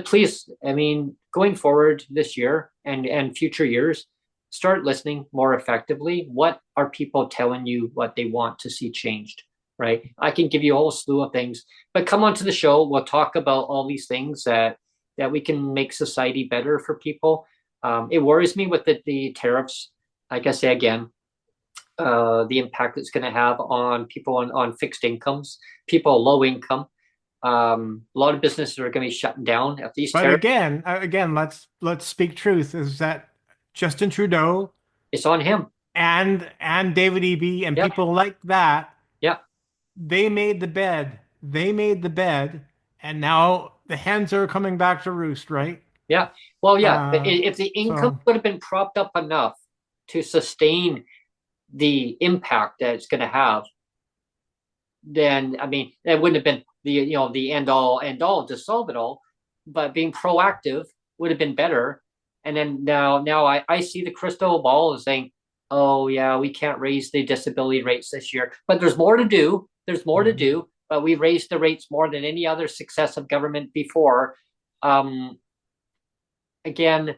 Speaker 3: Please, I mean, going forward this year and future years, start listening more effectively. What are people telling you what they want to see changed, right? I can give you a whole slew of things, but come onto the show. We'll talk about all these things that we can make society better for people. It worries me with the tariffs. Like I say again, the impact it's going to have on people on fixed incomes, people low income. A lot of businesses are going to be shutting down at these.
Speaker 2: But again, let's speak truth. Is that Justin Trudeau?
Speaker 3: It's on him
Speaker 2: and David Eby and people like that.
Speaker 3: Yeah,
Speaker 2: they made the bed. They made the bed, and now the hens are coming back to roost, right?
Speaker 3: Yeah. Well, yeah. If the income would have been propped up enough to sustain the impact that it's going to have, then I mean, it wouldn't have been the end all to solve it all. But being proactive would have been better. And then now I see the crystal ball as saying, "Oh yeah, we can't raise the disability rates this year, but there's more to do. There's more to do. But we raised the rates more than any other successive government before." again,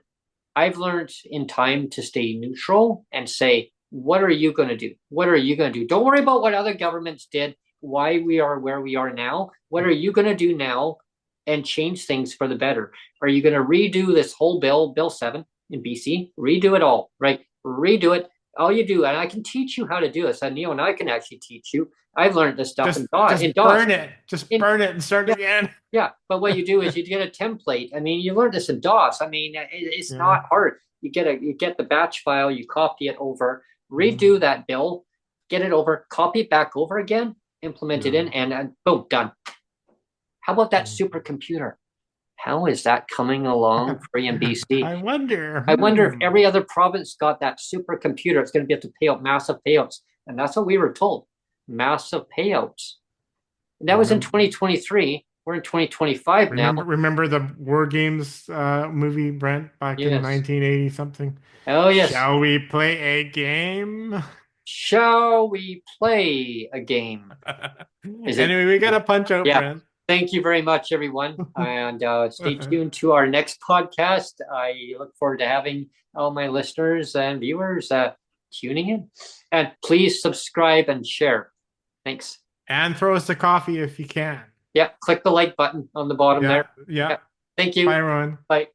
Speaker 3: I've learned in time to stay neutral and say, what are you going to do? What are you going to do? Don't worry about what other governments did, why we are where we are now. What are you going to do now and change things for the better? Are you going to redo this whole Bill 7 in BC? Redo it all, right? Redo it. All you do, and I can teach you how to do this. And Neil and I can actually teach you. I've learned this stuff
Speaker 2: in DOS. Burn it. Just burn it and start again.
Speaker 3: Yeah, but what you do is you get a template. I mean, you learn this in DOS. I mean, it's not hard. You get the batch file, you copy it over, redo that bill, get it over, copy it back over again, implement it in, and boom, done. How about that supercomputer? How is that coming along for you in BC?
Speaker 2: I wonder
Speaker 3: if every other province got that supercomputer. It's going to be able to pay out massive payouts, and that's what we were told. Massive payouts. And that was in 2023. We're in 2025 now.
Speaker 2: Remember the War Games movie, Brent, back in 1980 something?
Speaker 3: Oh, yes.
Speaker 2: Shall we play a game?
Speaker 3: Shall we play a game?
Speaker 2: Anyway, we got to punch out, Brent.
Speaker 3: Thank you very much, everyone. And stay tuned to our next podcast. I look forward to having all my listeners and viewers tuning in. And please subscribe and share. Thanks.
Speaker 2: And throw us a coffee if you can.
Speaker 3: Yeah, click the like button on the bottom there.
Speaker 2: Yeah.
Speaker 3: Thank you.
Speaker 2: Bye, everyone.
Speaker 3: Bye.